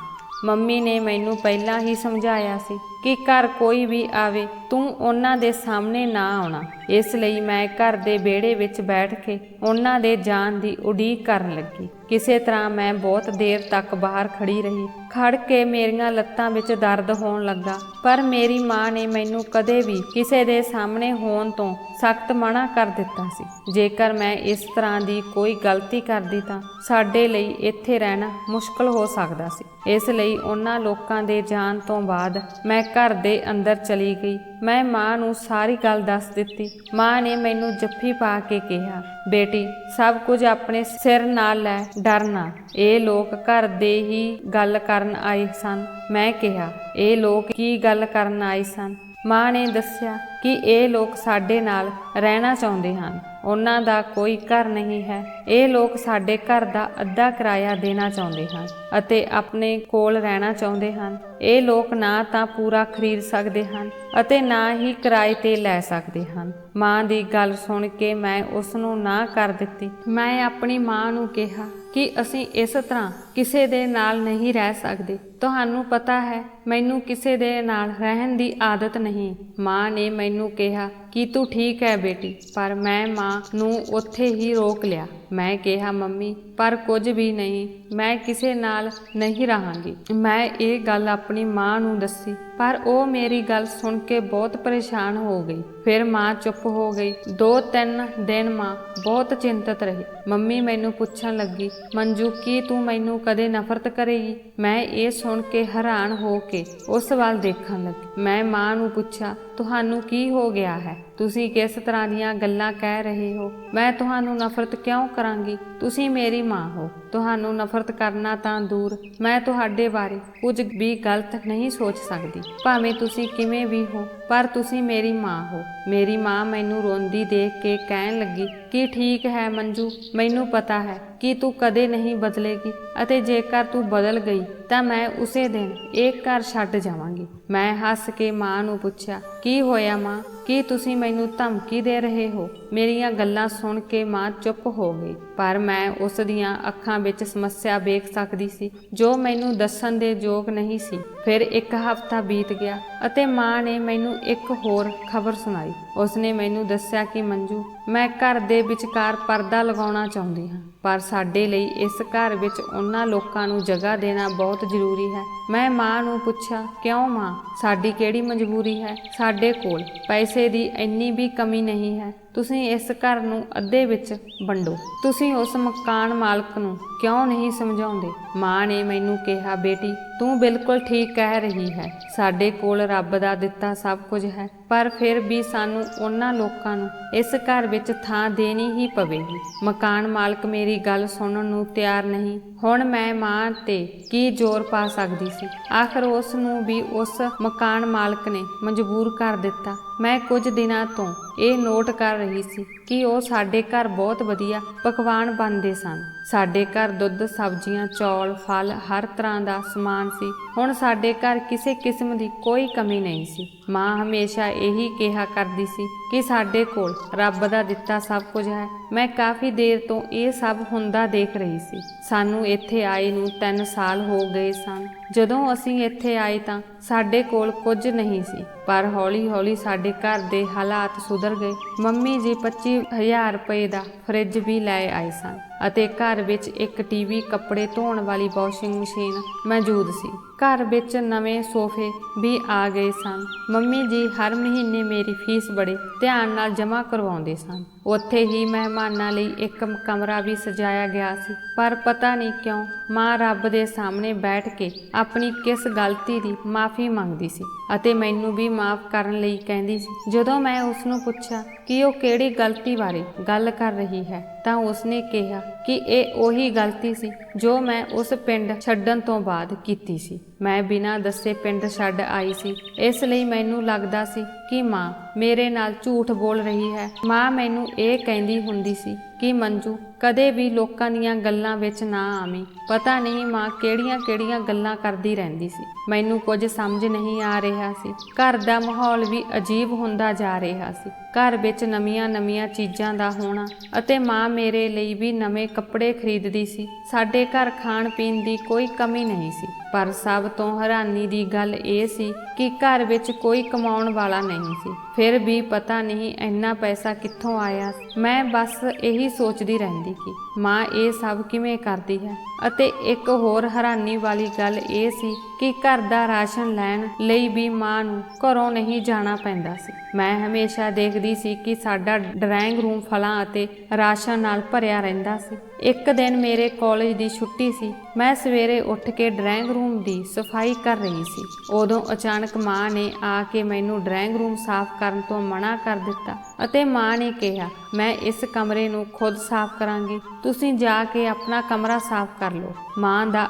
ਮੰਮੀ ਨੇ ਮੈਨੂੰ ਪਹਿਲਾਂ ਹੀ ਸਮਝਾਇਆ ਸੀ ਕਿ ਘਰ ਕੋਈ ਵੀ ਆਵੇ ਤੂੰ ਉਹਨਾਂ ਦੇ ਸਾਹਮਣੇ ਨਾ ਆਉਣਾ। ਇਸ ਲਈ ਮੈਂ ਘਰ ਦੇ ਵਿਹੜੇ ਵਿੱਚ ਬੈਠ ਕੇ ਉਹਨਾਂ ਦੇ ਜਾਣ ਦੀ ਉਡੀਕ ਕਰਨ ਲੱਗੀ। ਕਿਸੇ ਤਰ੍ਹਾਂ ਮੈਂ ਬਹੁਤ ਦੇਰ ਤੱਕ ਬਾਹਰ ਖੜੀ ਰਹੀ। ਖੜ ਕੇ ਮੇਰੀਆਂ ਲੱਤਾਂ ਵਿੱਚ ਦਰਦ ਹੋਣ ਲੱਗਾ, ਪਰ ਮੇਰੀ ਮਾਂ ਨੇ ਮੈਨੂੰ ਕਦੇ ਵੀ ਕਿਸੇ ਦੇ ਸਾਹਮਣੇ ਹੋਣ ਤੋਂ ਸਖਤ ਮਨਾ ਕਰ ਦਿੱਤਾ ਸੀ। ਜੇਕਰ ਮੈਂ ਇਸ ਤਰ੍ਹਾਂ ਦੀ ਕੋਈ ਗਲਤੀ ਕਰਦੀ ਤਾਂ ਸਾਡੇ ਲਈ ਇੱਥੇ ਰਹਿਣਾ ਮੁਸ਼ਕਲ ਹੋ ਸਕਦਾ ਸੀ। ਇਸ ਲਈ ਉਹਨਾਂ ਲੋਕਾਂ ਦੇ ਜਾਣ ਤੋਂ ਬਾਅਦ ਮੈਂ ਘਰ ਦੇ ਅੰਦਰ ਚਲੀ ਗਈ। ਮੈਂ ਮਾਂ ਨੂੰ ਸਾਰੀ ਗੱਲ ਦੱਸ ਦਿੱਤੀ। ਮਾਂ ਨੇ ਮੈਨੂੰ ਜੱਫੀ ਪਾ ਕੇ ਕਿਹਾ, ਬੇਟੀ ਸਭ ਕੁਝ ਆਪਣੇ ਸਿਰ ਨਾਲ ਲੈ, ਡਰ ਨਾ। ਇਹ ਲੋਕ ਘਰ ਦੇ ਹੀ ਗੱਲ ਕਰਨ ਆਏ ਸਨ। ਮੈਂ ਕਿਹਾ, ਇਹ ਲੋਕ ਕੀ ਗੱਲ ਕਰਨ ਆਏ ਸਨ? ਮਾਂ ਨੇ ਦੱਸਿਆ ਕਿ ਇਹ ਲੋਕ ਸਾਡੇ ਨਾਲ ਰਹਿਣਾ ਚਾਹੁੰਦੇ ਹਨ। ਉਹਨਾਂ ਦਾ ਕੋਈ ਘਰ ਨਹੀਂ ਹੈ। ਇਹ ਲੋਕ ਸਾਡੇ ਘਰ ਦਾ ਅੱਧਾ ਕਿਰਾਇਆ ਦੇਣਾ ਚਾਹੁੰਦੇ ਹਨ ਅਤੇ ਆਪਣੇ ਕੋਲ ਰਹਿਣਾ ਚਾਹੁੰਦੇ ਹਨ। ਇਹ ਲੋਕ ਨਾ ਤਾਂ ਪੂਰਾ ਖਰੀਦ ਸਕਦੇ ਹਨ ਅਤੇ ਨਾ ਹੀ ਕਿਰਾਏ ਤੇ ਲੈ ਸਕਦੇ ਹਨ। ਮਾਂ ਦੀ ਗੱਲ ਸੁਣ ਕੇ ਮੈਂ ਉਸ ਨੂੰ ਨਾ ਕਰ ਦਿੱਤੀ। ਮੈਂ ਆਪਣੀ ਮਾਂ ਨੂੰ ਕਿਹਾ ਕਿ ਅਸੀਂ ਇਸ ਤਰ੍ਹਾਂ ਕਿਸੇ ਦੇ ਨਾਲ ਨਹੀਂ ਰਹਿ ਸਕਦੇ। ਤੁਹਾਨੂੰ ਪਤਾ ਹੈ, ਮੈਨੂੰ ਕਿਸੇ ਦੇ ਨਾਲ ਰਹਿਣ ਦੀ ਆਦਤ ਨਹੀਂ। ਮਾਂ ਨੇ ਮੈਨੂੰ ਕਿਹਾ ਕਿ ਤੂੰ ਠੀਕ ਹੈ ਬੇਟੀ, ਪਰ ਮੈਂ ਮਾਂ ਨੂੰ ਉੱਥੇ ਹੀ ਰੋਕ ਲਿਆ। ਮੈਂ ਕਿਹਾ, ਮੰਮੀ ਪਰ ਕੁਝ ਵੀ ਨਹੀਂ, ਮੈਂ ਕਿਸੇ ਨਾਲ ਨਹੀਂ ਰਹਾਂਗੀ। ਮੈਂ ਇਹ ਗੱਲ ਆਪਣੀ ਮਾਂ ਨੂੰ ਦੱਸੀ, ਪਰ ਉਹ ਮੇਰੀ ਗੱਲ ਸੁਣ ਕੇ ਬਹੁਤ ਪਰੇਸ਼ਾਨ ਹੋ ਗਈ। ਫਿਰ ਮਾਂ ਚੁੱਪ ਹੋ ਗਈ। 2-3 ਦਿਨ ਮਾਂ ਬਹੁਤ ਚਿੰਤਤ ਰਹੀ। ਮੰਮੀ ਮੈਨੂੰ ਪੁੱਛਣ ਲੱਗੀ, ਮੰਜੂ ਕੀ ਤੂੰ ਮੈਨੂੰ ਕਦੇ ਨਫ਼ਰਤ ਕਰੇਗੀ? ਮੈਂ ਇਹ ਸੁਣ ਕੇ ਹੈਰਾਨ ਹੋ ਕੇ ਉਸ ਵੱਲ ਦੇਖਣ ਲੱਗੀ। ਮੈਂ ਮਾਂ ਨੂੰ ਪੁੱਛਿਆ, ਤੁਹਾਨੂੰ ਕੀ ਹੋ ਗਿਆ ਹੈ? ਤੁਸੀਂ ਕਿਸ ਤਰ੍ਹਾਂ ਦੀਆਂ ਗੱਲਾਂ ਕਹਿ ਰਹੇ ਹੋ? ਮੈਂ ਤੁਹਾਨੂੰ ਨਫ਼ਰਤ ਕਿਉਂ ਕਰਾਂਗੀ? ਤੁਸੀਂ ਮੇਰੀ ਮਾਂ ਹੋ। ਤੁਹਾਨੂੰ ਨਫ਼ਰਤ ਕਰਨਾ ਤਾਂ ਦੂਰ, ਮੈਂ ਤੁਹਾਡੇ ਬਾਰੇ ਕੁਝ ਵੀ ਗਲਤ ਨਹੀਂ ਸੋਚ ਸਕਦੀ। ਭਾਵੇਂ ਤੁਸੀਂ ਕਿਵੇਂ ਵੀ ਹੋ, ਪਰ ਤੁਸੀਂ ਮੇਰੀ ਮਾਂ ਹੋ। ਮੇਰੀ ਮਾਂ ਮੈਨੂੰ ਰੋਂਦੀ ਦੇਖ ਕੇ ਕਹਿਣ ਲੱਗੀ ਕਿ ਠੀਕ ਹੈ ਮੰਜੂ, ਮੈਨੂੰ ਪਤਾ ਹੈ ਕਿ ਤੂੰ ਕਦੇ ਨਹੀਂ ਬਦਲੇਗੀ ਅਤੇ ਜੇਕਰ ਤੂੰ ਬਦਲ ਗਈ ਤਾਂ ਮੈਂ ਉਸੇ ਦਿਨ ਇਹ ਘਰ ਛੱਡ ਜਾਵਾਂਗੀ। ਮੈਂ ਹੱਸ ਕੇ ਮਾਂ ਨੂੰ ਪੁੱਛਿਆ, ਕੀ ਹੋਇਆ ਮਾਂ? ਕੀ ਤੁਸੀਂ ਮੈਨੂੰ ਧਮਕੀ ਦੇ ਰਹੇ ਹੋ? ਮੇਰੀਆਂ ਗੱਲਾਂ ਸੁਣ ਕੇ ਮਾਂ ਚੁੱਪ ਹੋ ਗਈ, ਪਰ ਮੈਂ ਉਸ ਦੀਆਂ ਅੱਖਾਂ ਵਿੱਚ ਸਮੱਸਿਆ ਵੇਖ ਸਕਦੀ ਸੀ ਜੋ ਮੈਨੂੰ ਦੱਸਣ ਦੇ ਯੋਗ ਨਹੀਂ ਸੀ। ਫਿਰ 1 ਹਫ਼ਤਾ ਬੀਤ ਗਿਆ ਅਤੇ ਮਾਂ ਨੇ ਮੈਨੂੰ ਇੱਕ ਹੋਰ ਖਬਰ ਸੁਣਾਈ। ਉਸਨੇ ਮੈਨੂੰ ਦੱਸਿਆ ਕਿ ਮੰਜੂ, ਮੈਂ ਘਰ ਦੇ ਵਿਚਕਾਰ ਪਰਦਾ ਲਗਾਉਣਾ ਚਾਹੁੰਦੀ ਹਾਂ, ਪਰ ਸਾਡੇ ਲਈ ਇਸ ਘਰ ਵਿੱਚ ਉਹਨਾਂ ਲੋਕਾਂ ਨੂੰ ਜਗ੍ਹਾ ਦੇਣਾ ਬਹੁਤ ਜ਼ਰੂਰੀ ਹੈ। ਮੈਂ ਮਾਂ ਨੂੰ ਪੁੱਛਿਆ, ਕਿਉਂ ਮਾਂ? ਸਾਡੀ ਕਿਹੜੀ ਮਜਬੂਰੀ ਹੈ? ਸਾਡੇ ਕੋਲ ਪੈਸੇ ਦੀ ਇੰਨੀ ਵੀ ਕਮੀ ਨਹੀਂ ਹੈ। ਤੁਸੀਂ ਇਸ ਘਰ ਨੂੰ ਅੱਧੇ ਵਿੱਚ ਵੰਡੋ। ਤੁਸੀਂ ਉਸ ਮਕਾਨ ਮਾਲਕ ਨੂੰ ਕਿਉਂ ਨਹੀਂ ਸਮਝਾਉਂਦੇ? ਮਾਂ ਨੇ ਮੈਨੂੰ ਕਿਹਾ, ਬੇਟੀ ਤੂੰ ਬਿਲਕੁਲ ਠੀਕ ਕਹਿ ਰਹੀ ਹੈ। ਸਾਡੇ ਕੋਲ ਰੱਬ ਦਾ ਦਿੱਤਾ ਸਭ ਕੁਝ ਹੈ, ਪਰ ਫਿਰ ਵੀ ਸਾਨੂੰ ਉਹਨਾਂ ਲੋਕਾਂ ਨੂੰ ਇਸ ਘਰ ਵਿੱਚ ਥਾਂ ਦੇਣੀ ਹੀ ਪਵੇਗੀ। ਮਕਾਨ ਮਾਲਕ ਮੇਰੀ ਗੱਲ ਸੁਣਨ ਨੂੰ ਤਿਆਰ ਨਹੀਂ। ਹੁਣ ਮੈਂ ਮਾਂ ਤੇ ਕੀ ਜ਼ੋਰ ਪਾ ਸਕਦੀ ਸੀ? ਆਖਰ ਉਸ ਨੂੰ ਵੀ ਉਸ ਮਕਾਨ ਮਾਲਕ ਨੇ ਮਜਬੂਰ ਕਰ ਦਿੱਤਾ। ਮੈਂ ਕੁਝ ਦਿਨਾਂ ਤੋਂ ਇਹ ਨੋਟ ਕਰ ਰਹੀ ਸੀ ਕਿ ਉਹ ਸਾਡੇ ਘਰ ਬਹੁਤ ਵਧੀਆ ਪਕਵਾਨ ਬਣਦੇ ਸਨ। ਸਾਡੇ ਘਰ ਦੁੱਧ, ਸਬਜ਼ੀਆਂ, ਚੌਲ, ਫਲ, ਹਰ ਤਰ੍ਹਾਂ ਦਾ ਸਮਾਨ ਸੀ। ਹੁਣ ਸਾਡੇ ਘਰ ਕਿਸੇ ਕਿਸਮ ਦੀ ਕੋਈ ਕਮੀ ਨਹੀਂ ਸੀ। ਮਾਂ ਹਮੇਸ਼ਾ ਇਹੀ ਕਿਹਾ ਕਰਦੀ ਸੀ ਕਿ ਸਾਡੇ ਕੋਲ ਰੱਬ ਦਾ ਦਿੱਤਾ ਸਭ ਕੁਝ ਹੈ। ਮੈਂ ਕਾਫੀ ਦੇਰ ਤੋਂ ਇਹ ਸਭ ਹੁੰਦਾ ਦੇਖ ਰਹੀ ਸੀ। ਸਾਨੂੰ ਇੱਥੇ ਆਏ ਨੂੰ 3 ਸਾਲ ਹੋ ਗਏ ਸਨ। ਜਦੋਂ ਅਸੀਂ ਇੱਥੇ ਆਏ ਤਾਂ ਸਾਡੇ ਕੋਲ ਕੁਝ ਨਹੀਂ ਸੀ, ਪਰ ਹੌਲੀ-ਹੌਲੀ ਸਾਡੇ ਘਰ ਦੇ ਹਾਲਾਤ ਸੁਧਰ ਗਏ। ਮੰਮੀ ਜੀ 25,000 ਰੁਪਏ ਦਾ ਫਰਿੱਜ ਵੀ ਲੈ ਆਏ ਸਨ ਅਤੇ ਘਰ ਵਿੱਚ ਇੱਕ ਟੀਵੀ, ਕੱਪੜੇ ਧੋਣ ਵਾਲੀ ਵਾਸ਼ਿੰਗ ਮਸ਼ੀਨ ਮੌਜੂਦ ਸੀ। ਘਰ ਵਿੱਚ ਨਵੇਂ ਸੋਫੇ ਵੀ ਆ ਗਏ ਸਨ। ਮੰਮੀ ਜੀ ਹਰ ਮਹੀਨੇ ਮੇਰੀ ਫੀਸ ਬੜੇ ਧਿਆਨ ਨਾਲ ਜਮ੍ਹਾਂ ਕਰਵਾਉਂਦੇ ਸਨ। ਉੱਥੇ ਹੀ ਮਹਿਮਾਨਾਂ ਲਈ ਇੱਕ ਕਮਰਾ ਵੀ ਸਜਾਇਆ ਗਿਆ ਸੀ, ਪਰ ਪਤਾ ਨਹੀਂ ਕਿਉਂ ਮਾਂ ਰੱਬ ਦੇ ਸਾਹਮਣੇ ਬੈਠ ਕੇ ਆਪਣੀ ਕਿਸ ਗਲਤੀ ਦੀ ਮਾਫੀ ਮੰਗਦੀ ਸੀ ਅਤੇ ਮੈਨੂੰ ਵੀ ਮਾਫ ਕਰਨ ਲਈ ਕਹਿੰਦੀ ਸੀ। ਜਦੋਂ ਮੈਂ ਉਸ ਨੂੰ ਪੁੱਛਿਆ ਕਿ ਉਹ ਕਿਹੜੀ ਗਲਤੀ ਬਾਰੇ ਗੱਲ ਕਰ ਰਹੀ ਹੈ ਤਾਂ ਉਸਨੇ ਕਿਹਾ ਕਿ ਇਹ ਉਹੀ ਗਲਤੀ ਸੀ ਜੋ ਮੈਂ ਉਸ ਪਿੰਡ ਛੱਡਣ ਤੋਂ ਬਾਅਦ ਕੀਤੀ ਸੀ। ਮੈਂ ਬਿਨਾਂ ਦੱਸੇ ਪਿੰਡ ਛੱਡ ਆਈ ਸੀ, ਇਸ ਲਈ ਮੈਨੂੰ ਲੱਗਦਾ ਸੀ ਕਿ ਮਾਂ ਮੇਰੇ ਨਾਲ ਝੂਠ ਬੋਲ ਰਹੀ ਹੈ। ਮਾਂ ਮੈਨੂੰ ਇਹ ਕਹਿੰਦੀ ਹੁੰਦੀ ਸੀ ਕਿ ਮੰਜੂ ਕਦੇ ਵੀ ਲੋਕਾਂ ਦੀਆਂ ਗੱਲਾਂ ਵਿੱਚ ਨਾ ਆਵੀਂ। ਪਤਾ ਨਹੀਂ ਮਾਂ ਕਿਹੜੀਆਂ-ਕਿਹੜੀਆਂ ਗੱਲਾਂ ਕਰਦੀ ਰਹਿੰਦੀ ਸੀ। ਮੈਨੂੰ ਕੁਝ ਸਮਝ ਨਹੀਂ ਆ ਰਿਹਾ ਸੀ। ਘਰ ਦਾ ਮਾਹੌਲ ਵੀ ਅਜੀਬ ਹੁੰਦਾ ਜਾ ਰਿਹਾ ਸੀ। ਘਰ ਵਿੱਚ ਨਵੀਆਂ-ਨਵੀਆਂ ਚੀਜ਼ਾਂ ਦਾ ਹੋਣਾ ਅਤੇ ਮਾਂ ਮੇਰੇ ਲਈ ਵੀ ਨਵੇਂ ਕੱਪੜੇ ਖਰੀਦਦੀ ਸੀ। ਸਾਡੇ ਘਰ ਖਾਣ ਪੀਣ ਦੀ ਕੋਈ ਕਮੀ ਨਹੀਂ ਸੀ, ਪਰ ਸਭ ਤੋਂ ਹੈਰਾਨੀ ਦੀ ਗੱਲ ਇਹ ਸੀ ਕਿ ਘਰ ਵਿੱਚ ਕੋਈ ਕਮਾਉਣ ਵਾਲਾ ਨਹੀਂ ਸੀ। ਫਿਰ ਵੀ ਪਤਾ ਨਹੀਂ ਇੰਨਾ ਪੈਸਾ ਕਿੱਥੋਂ ਆਇਆ। ਮੈਂ ਬਸ ਇਹੀ ਸੋਚਦੀ ਰਹਿੰਦੀ ਕਿ ਮਾਂ ਇਹ ਸਭ ਕਿਵੇਂ ਕਰਦੀ ਹੈ। ਅਤੇ ਇੱਕ ਹੋਰ ਹੈਰਾਨੀ ਵਾਲੀ ਗੱਲ ਇਹ ਸੀ ਕਿ ਘਰ ਦਾ ਰਾਸ਼ਨ ਲੈਣ ਲਈ ਵੀ ਮਾਂ ਨੂੰ ਘਰੋਂ ਨਹੀਂ ਜਾਣਾ ਪੈਂਦਾ ਸੀ। ਮੈਂ ਹਮੇਸ਼ਾ ਦੇਖਦੀ ਸੀ ਕਿ ਸਾਡਾ ਡਰਾਇੰਗ ਰੂਮ ਫਲਾਂ ਅਤੇ ਰਾਸ਼ਨ ਨਾਲ ਭਰਿਆ ਰਹਿੰਦਾ ਸੀ। ਇੱਕ ਦਿਨ ਮੇਰੇ ਕਾਲਜ ਦੀ ਛੁੱਟੀ ਸੀ। ਮੈਂ ਸਵੇਰੇ ਉੱਠ ਕੇ ਡਰਾਇੰਗ ਰੂਮ ਦੀ ਸਫਾਈ ਕਰ ਰਹੀ ਸੀ। ਉਦੋਂ ਅਚਾਨਕ ਮਾਂ ਨੇ ਆ ਕੇ ਮੈਨੂੰ ਡਰਾਇੰਗ ਰੂਮ ਸਾਫ਼ ਕਰਨ ਤੋਂ ਮਨਾ ਕਰ ਦਿੱਤਾ ਅਤੇ ਮਾਂ ਨੇ ਕਿਹਾ, ਮੈਂ ਇਸ ਕਮਰੇ ਨੂੰ ਖੁਦ ਸਾਫ਼ ਕਰਾਂਗੀ, ਤੁਸੀਂ ਜਾ ਕੇ ਆਪਣਾ ਕਮਰਾ ਸਾਫ਼ ਕਰ ਲਓ। ਮਾਂ ਦਾ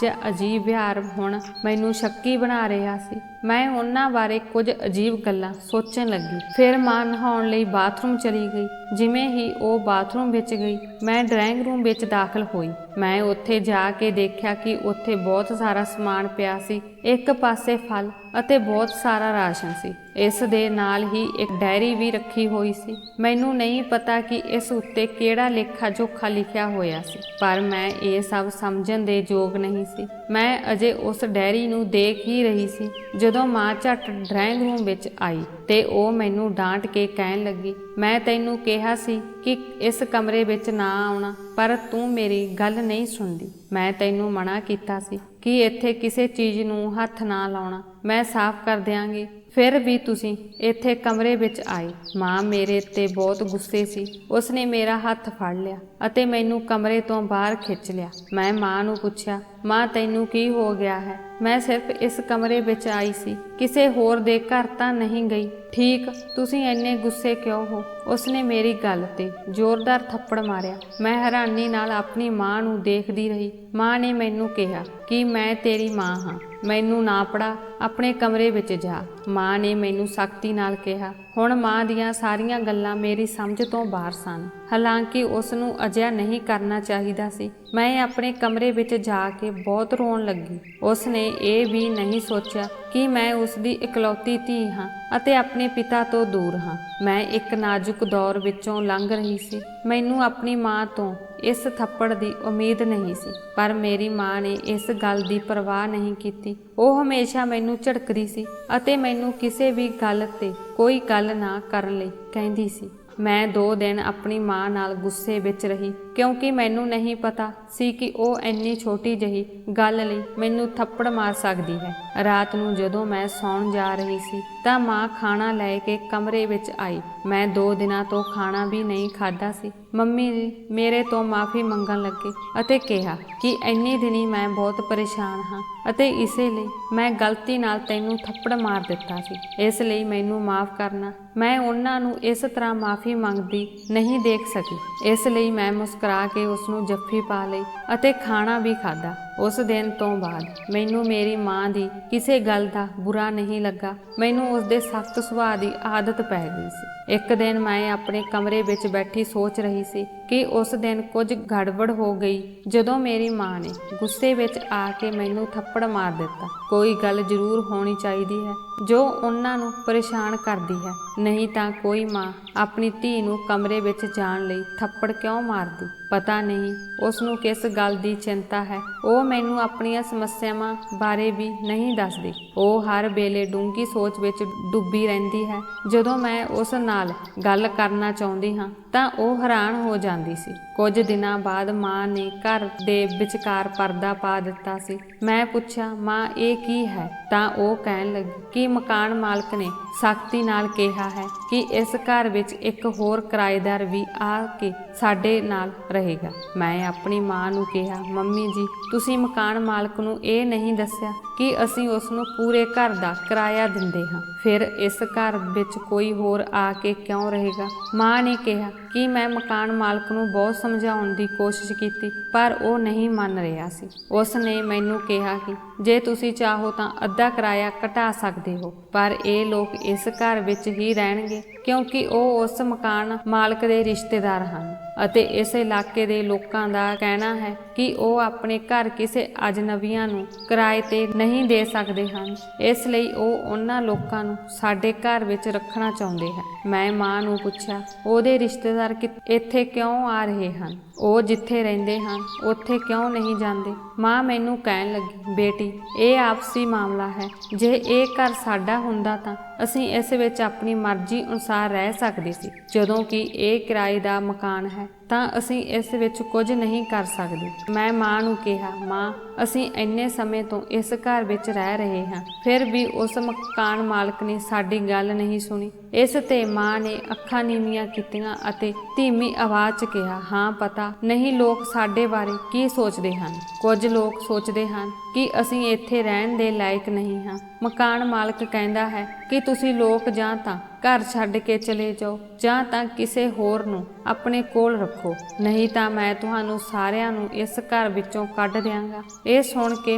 ਅਜੀਬ ਵਿਹਾਰ ਹੁਣ ਮੈਨੂੰ ਸ਼ੱਕੀ ਬਣਾ ਰਿਹਾ ਸੀ। ਮੈਂ ਉਹਨਾਂ ਬਾਰੇ ਕੁਝ ਅਜੀਬ ਗੱਲਾਂ ਸੋਚਣ ਲੱਗੀ। ਫਿਰ ਮਾਂ ਨਹਾਉਣ ਲਈ ਬਾਥਰੂਮ ਚਲੀ ਗਈ। ਜਿਵੇਂ ਹੀ ਉਹ ਬਾਥਰੂਮ ਵਿੱਚ ਗਈ, ਮੈਂ ਡਰਾਇੰਗ ਰੂਮ ਵਿੱਚ ਦਾਖਲ ਹੋਈ। ਮੈਂ ਉੱਥੇ ਜਾ ਕੇ ਦੇਖਿਆ ਕਿ ਉੱਥੇ ਬਹੁਤ ਸਾਰਾ ਸਮਾਨ ਪਿਆ ਸੀ। ਇੱਕ ਪਾਸੇ ਫਲ ਅਤੇ ਬਹੁਤ ਸਾਰਾ ਰਾਸ਼ਨ ਸੀ। ਇਸ ਦੇ ਨਾਲ ਹੀ ਇੱਕ ਡਾਇਰੀ ਵੀ ਰੱਖੀ ਹੋਈ ਸੀ। ਮੈਨੂੰ ਨਹੀਂ ਪਤਾ ਕਿ ਇਸ ਉੱਤੇ ਕਿਹੜਾ ਲੇਖਾ ਜੋਖਾ ਲਿਖਿਆ ਹੋਇਆ ਸੀ, ਪਰ ਮੈਂ ਇਹ ਸਭ ਸਮਝਣ ਦੇ ਯੋਗ ਨਹੀਂ ਸੀ। ਮੈਂ ਅਜੇ ਉਸ ਡਾਇਰੀ ਨੂੰ ਦੇਖ ਹੀ ਰਹੀ ਸੀ ਜਦੋਂ ਮਾਂ ਝੱਟ ਡਰਾਇੰਗ ਰੂਮ ਵਿੱਚ ਆਈ ਤੇ ਉਹ ਮੈਨੂੰ ਡਾਂਟ ਕੇ ਕਹਿਣ ਲੱਗੀ, ਮੈਂ ਤੈਨੂੰ ਕਿਹਾ ਸੀ ਕਿ ਇਸ ਕਮਰੇ ਵਿੱਚ ਨਾ ਆਉਣਾ, ਪਰ ਤੂੰ ਮੇਰੀ ਗੱਲ ਨਹੀਂ ਸੁਣਦੀ। ਮੈਂ ਤੈਨੂੰ ਮਨਾ ਕੀਤਾ ਸੀ ਕਿ ਇੱਥੇ ਕਿਸੇ ਚੀਜ਼ ਨੂੰ ਹੱਥ ਨਾ ਲਾਉਣਾ, ਮੈਂ ਸਾਫ਼ ਕਰ ਦਿਆਂਗੀ, ਫਿਰ ਵੀ ਤੁਸੀਂ ਇੱਥੇ ਕਮਰੇ ਵਿੱਚ ਆਏ। ਮਾਂ ਮੇਰੇ ਤੇ ਬਹੁਤ ਗੁੱਸੇ ਸੀ। ਉਸਨੇ ਮੇਰਾ ਹੱਥ ਫੜ ਲਿਆ ਅਤੇ ਮੈਨੂੰ ਕਮਰੇ ਤੋਂ ਬਾਹਰ ਖਿੱਚ ਲਿਆ। ਮੈਂ ਮਾਂ ਨੂੰ ਪੁੱਛਿਆ, ਮਾਂ ਤੈਨੂੰ ਕੀ ਹੋ ਗਿਆ ਹੈ? ਮੈਂ ਸਿਰਫ ਇਸ ਕਮਰੇ ਵਿੱਚ ਆਈ ਸੀ, ਕਿਸੇ ਹੋਰ ਦੇ ਘਰ ਤਾਂ ਨਹੀਂ ਗਈ। ਠੀਕ, ਤੁਸੀਂ ਇੰਨੇ ਗੁੱਸੇ ਕਿਉਂ ਹੋ? ਉਸਨੇ ਮੇਰੀ ਗੱਲ ਤੇ ਜ਼ੋਰਦਾਰ ਥੱਪੜ ਮਾਰਿਆ। ਮੈਂ ਹੈਰਾਨੀ ਨਾਲ ਆਪਣੀ ਮਾਂ ਨੂੰ ਦੇਖਦੀ ਰਹੀ। ਮਾਂ ਨੇ ਮੈਨੂੰ ਕਿਹਾ ਕਿ ਮੈਂ ਤੇਰੀ ਮਾਂ ਹਾਂ, ਮੈਨੂੰ ਨਾ ਪੜਾ, ਆਪਣੇ ਕਮਰੇ ਵਿੱਚ ਜਾ। ਮਾਂ ਨੇ ਮੈਨੂੰ ਸਖਤੀ ਨਾਲ ਕਿਹਾ। ਹੁਣ ਮਾਂ ਦੀਆਂ ਸਾਰੀਆਂ ਗੱਲਾਂ ਮੇਰੀ ਸਮਝ ਤੋਂ ਬਾਹਰ ਸਨ। ਹਾਲਾਂਕਿ ਉਸ ਨੂੰ ਅਜਿਹਾ ਨਹੀਂ ਕਰਨਾ ਚਾਹੀਦਾ ਸੀ। ਮੈਂ ਆਪਣੇ ਕਮਰੇ ਵਿੱਚ ਜਾ ਕੇ ਬਹੁਤ ਰੋਣ ਲੱਗੀ। ਉਸ ਨੇ ਇਹ ਵੀ ਨਹੀਂ ਸੋਚਿਆ ਕਿ ਮੈਂ ਉਸ ਦੀ ਇਕਲੌਤੀ ਧੀ ਹਾਂ ਅਤੇ ਆਪਣੇ ਪਿਤਾ ਤੋਂ ਦੂਰ ਹਾਂ। ਮੈਂ ਇੱਕ ਨਾਜ਼ੁਕ ਦੌਰ ਵਿੱਚੋਂ ਲੰਘ ਰਹੀ ਸੀ। ਮੈਨੂੰ ਆਪਣੀ ਮਾਂ ਤੋਂ ਇਸ ਥੱਪੜ ਦੀ ਉਮੀਦ ਨਹੀਂ ਸੀ, ਪਰ ਮੇਰੀ ਮਾਂ ਨੇ ਇਸ ਗੱਲ ਦੀ ਪਰਵਾਹ ਨਹੀਂ ਕੀਤੀ। ਉਹ ਹਮੇਸ਼ਾ ਮੈਨੂੰ ਝਿੜਕਦੀ ਸੀ ਅਤੇ ਮੈਨੂੰ ਕਿਸੇ ਵੀ ਗੱਲ ਤੇ ਕੋਈ ਗੱਲ ਨਾ ਕਰਨ ਲਈ ਕਹਿੰਦੀ ਸੀ। ਮੈਂ 2 ਦਿਨ ਆਪਣੀ ਮਾਂ ਨਾਲ ਗੁੱਸੇ ਵਿੱਚ ਰਹੀ, ਕਿਉਂਕਿ ਮੈਨੂੰ ਨਹੀਂ ਪਤਾ ਸੀ ਕਿ ਉਹ ਇੰਨੀ ਛੋਟੀ ਜਿਹੀ ਗੱਲ ਲਈ ਮੈਨੂੰ ਥੱਪੜ ਮਾਰ ਸਕਦੀ ਹੈ। ਰਾਤ ਨੂੰ ਜਦੋਂ ਮੈਂ ਸੌਣ ਜਾ ਰਹੀ ਸੀ ਤਾਂ ਮਾਂ ਖਾਣਾ ਲੈ ਕੇ ਕਮਰੇ ਵਿੱਚ ਆਈ। ਮੈਂ 2 ਦਿਨਾਂ ਤੋਂ ਖਾਣਾ ਵੀ ਨਹੀਂ ਖਾਧਾ ਸੀ। ਮੰਮੀ ਜੀ ਮੇਰੇ ਤੋਂ ਮਾਫੀ ਮੰਗਣ ਲੱਗੇ ਅਤੇ ਕਿਹਾ ਕਿ ਇੰਨੀ ਦਿਨੀ ਮੈਂ ਬਹੁਤ ਪਰੇਸ਼ਾਨ ਹਾਂ ਅਤੇ ਇਸੇ ਲਈ ਮੈਂ ਗਲਤੀ ਨਾਲ ਤੈਨੂੰ ਥੱਪੜ ਮਾਰ ਦਿੱਤਾ ਸੀ, ਇਸ ਲਈ ਮੈਨੂੰ ਮਾਫ ਕਰਨਾ। ਮੈਂ ਉਹਨਾਂ ਨੂੰ ਇਸ ਤਰ੍ਹਾਂ ਮਾਫੀ ਮੰਗਦੀ ਨਹੀਂ ਦੇਖ ਸਕੀ, ਇਸ ਲਈ ਮੈਂ ਮੁਸਕਰਾ ਕੇ ਉਸ ਨੂੰ ਜੱਫੀ ਪਾ ਲਈ ਅਤੇ ਖਾਣਾ ਵੀ ਖਾਧਾ। ਉਸ ਦਿਨ ਤੋਂ ਬਾਅਦ ਮੈਨੂੰ ਮੇਰੀ ਮਾਂ ਦੀ ਕਿਸੇ ਗੱਲ ਦਾ ਬੁਰਾ ਨਹੀਂ ਲੱਗਾ। ਮੈਨੂੰ ਉਸਦੇ ਸਖਤ ਸੁਭਾਅ ਦੀ ਆਦਤ ਪੈ ਗਈ ਸੀ। ਇੱਕ ਦਿਨ ਮੈਂ ਆਪਣੇ ਕਮਰੇ ਵਿੱਚ ਬੈਠੀ ਸੋਚ ਰਹੀ ਸੀ ਕਿ ਉਸ ਦਿਨ ਕੁਝ ਗੜਬੜ ਹੋ ਗਈ ਜਦੋਂ ਮੇਰੀ ਮਾਂ ਨੇ ਗੁੱਸੇ ਵਿੱਚ ਆ ਕੇ ਮੈਨੂੰ ਥੱਪੜ ਮਾਰ ਦਿੱਤਾ। ਕੋਈ ਗੱਲ ਜ਼ਰੂਰ ਹੋਣੀ ਚਾਹੀਦੀ ਹੈ ਜੋ ਉਹਨਾਂ ਨੂੰ ਪਰੇਸ਼ਾਨ ਕਰਦੀ ਹੈ, ਨਹੀਂ ਤਾਂ ਕੋਈ ਮਾਂ ਆਪਣੀ ਧੀ ਨੂੰ ਕਮਰੇ ਵਿੱਚ ਜਾਣ ਲਈ ਥੱਪੜ ਕਿਉਂ ਮਾਰਦੀ? ਪਤਾ ਨਹੀਂ ਉਸ ਨੂੰ ਕਿਸ ਗੱਲ ਦੀ ਚਿੰਤਾ ਹੈ। ਉਹ ਮੈਨੂੰ ਆਪਣੀਆਂ ਸਮੱਸਿਆਵਾਂ ਬਾਰੇ ਵੀ ਨਹੀਂ ਦੱਸਦੀ। ਉਹ ਹਰ ਵੇਲੇ ਡੂੰਘੀ ਸੋਚ ਵਿੱਚ ਡੁੱਬੀ ਰਹਿੰਦੀ ਹੈ। ਜਦੋਂ ਮੈਂ ਉਸ ਨਾਲ ਗੱਲ ਕਰਨਾ ਚਾਹੁੰਦੀ ਹਾਂ ਤਾਂ ਉਹ ਹੈਰਾਨ ਹੋ ਜਾਂਦੀ ਸੀ। ਕੁਝ ਦਿਨਾਂ ਬਾਅਦ ਮਾਂ ਨੇ ਘਰ ਦੇ ਵਿਚਕਾਰ ਪਰਦਾ ਪਾ ਦਿੱਤਾ ਸੀ। ਮੈਂ ਪੁੱਛਿਆ, ਮਾਂ ਇਹ ਕੀ ਹੈ? ਤਾਂ ਉਹ ਕਹਿਣ ਲੱਗੀ ਕਿ ਮਕਾਨ ਮਾਲਕ ਨੇ ਸਖਤੀ ਨਾਲ ਕਿਹਾ ਹੈ ਕਿ ਇਸ ਘਰ ਵਿੱਚ ਇੱਕ ਹੋਰ ਕਿਰਾਏਦਾਰ ਵੀ ਆ ਕੇ ਸਾਡੇ ਨਾਲ ਰਹੇਗਾ। ਮੈਂ ਆਪਣੀ ਮਾਂ ਨੂੰ ਕਿਹਾ, ਮੰਮੀ ਜੀ ਤੁਸੀਂ ਮਕਾਨ ਮਾਲਕ ਨੂੰ ਇਹ ਨਹੀਂ ਦੱਸਿਆ ਕਿ ਅਸੀਂ ਉਸ ਨੂੰ ਪੂਰੇ ਘਰ ਦਾ ਕਿਰਾਇਆ ਦਿੰਦੇ ਹਾਂ, ਫਿਰ ਇਸ ਘਰ ਵਿੱਚ ਕੋਈ ਹੋਰ ਆ ਕੇ ਕਿਉਂ ਰਹੇਗਾ? ਮਾਂ ਨੇ ਕਿਹਾ ਕਿ ਮੈਂ ਮਕਾਨ ਮਾਲਕ ਨੂੰ ਬਹੁਤ ਸਮਝਾਉਣ ਦੀ ਕੋਸ਼ਿਸ਼ ਕੀਤੀ, ਪਰ ਉਹ ਨਹੀਂ ਮੰਨ ਰਿਹਾ ਸੀ। ਉਸ ਨੇ ਮੈਨੂੰ ਕਿਹਾ ਕਿ ਜੇ ਤੁਸੀਂ ਚਾਹੋ ਤਾਂ ਅੱਧਾ ਕਿਰਾਇਆ ਘਟਾ ਸਕਦੇ ਹੋ, ਪਰ ਇਹ ਲੋਕ ਇਸ ਘਰ ਵਿੱਚ ਹੀ ਰਹਿਣਗੇ ਕਿਉਂਕਿ ਉਹ ਉਸ ਮਕਾਨ ਮਾਲਕ ਦੇ ਰਿਸ਼ਤੇਦਾਰ ਹਨ ਅਤੇ ਇਸ ਇਲਾਕੇ ਦੇ ਲੋਕਾਂ ਦਾ ਕਹਿਣਾ ਹੈ ਕਿ ਉਹ ਆਪਣੇ ਘਰ ਕਿਸੇ ਅਜਨਬੀਆਂ ਨੂੰ ਕਿਰਾਏ ਤੇ ਨਹੀਂ ਦੇ ਸਕਦੇ ਹਨ, ਇਸ ਲਈ ਉਹ ਉਹਨਾਂ ਲੋਕਾਂ ਨੂੰ ਸਾਡੇ ਘਰ ਵਿੱਚ ਰੱਖਣਾ ਚਾਹੁੰਦੇ ਹਨ। ਮੈਂ ਮਾਂ ਨੂੰ ਪੁੱਛਿਆ, ਉਹਦੇ ਰਿਸ਼ਤੇਦਾਰ ਇੱਥੇ ਕਿਉਂ ਆ ਰਹੇ ਹਨ? ਉਹ ਜਿੱਥੇ ਰਹਿੰਦੇ ਹਨ ਉੱਥੇ ਕਿਉਂ ਨਹੀਂ ਜਾਂਦੇ? ਮਾਂ ਮੈਨੂੰ ਕਹਿਣ ਲੱਗੀ, ਬੇਟੀ ਇਹ ਆਪਸੀ ਮਾਮਲਾ ਹੈ। ਜੇ ਇਹ ਘਰ ਸਾਡਾ ਹੁੰਦਾ ਤਾਂ ਅਸੀਂ ਇਸ ਵਿੱਚ ਆਪਣੀ ਮਰਜ਼ੀ ਅਨੁਸਾਰ ਰਹਿ ਸਕਦੇ ਸੀ। ਜਦੋਂ ਕਿ ਇਹ ਕਿਰਾਏ ਦਾ ਮਕਾਨ ਹੈ ਤਾਂ ਅਸੀਂ ਇਸ ਵਿੱਚ ਕੁਝ ਨਹੀਂ ਕਰ ਸਕਦੇ। ਮੈਂ ਮਾਂ ਨੂੰ ਕਿਹਾ, ਮਾਂ ਅਸੀਂ ਇੰਨੇ ਸਮੇਂ ਤੋਂ ਇਸ ਘਰ ਵਿੱਚ ਰਹਿ ਰਹੇ ਹਾਂ, ਫਿਰ ਵੀ ਉਸ ਮਕਾਨ ਮਾਲਕ ਨੇ ਸਾਡੀ ਗੱਲ ਨਹੀਂ ਸੁਣੀ। ਇਸ ਤੇ ਮਾਂ ਨੇ ਅੱਖਾਂ ਨੀਵੀਆਂ ਕੀਤੀਆਂ ਅਤੇ ਧੀਮੀ ਆਵਾਜ਼ 'ਚ ਕਿਹਾ, ਹਾਂ ਪਤਾ ਨਹੀਂ ਲੋਕ ਸਾਡੇ ਬਾਰੇ ਕੀ ਸੋਚਦੇ ਹਨ। ਕੁਝ ਲੋਕ ਸੋਚਦੇ ਹਨ ਕਿ ਅਸੀਂ ਇੱਥੇ ਰਹਿਣ ਦੇ ਲਾਇਕ ਨਹੀਂ ਹਾਂ। ਮਕਾਨ ਮਾਲਕ ਕਹਿੰਦਾ ਹੈ ਕਿ ਤੁਸੀਂ ਲੋਕ ਜਾਂ ਤਾਂ ਘਰ ਛੱਡ ਕੇ ਚਲੇ ਜਾਓ ਜਾਂ ਤਾਂ ਕਿਸੇ ਹੋਰ ਨੂੰ ਆਪਣੇ ਕੋਲ ਰੱਖੋ, ਨਹੀਂ ਤਾਂ ਮੈਂ ਤੁਹਾਨੂੰ ਸਾਰਿਆਂ ਨੂੰ ਇਸ ਘਰ ਵਿੱਚੋਂ ਕੱਢ ਦਿਆਂਗਾ। ਇਹ ਸੁਣ ਕੇ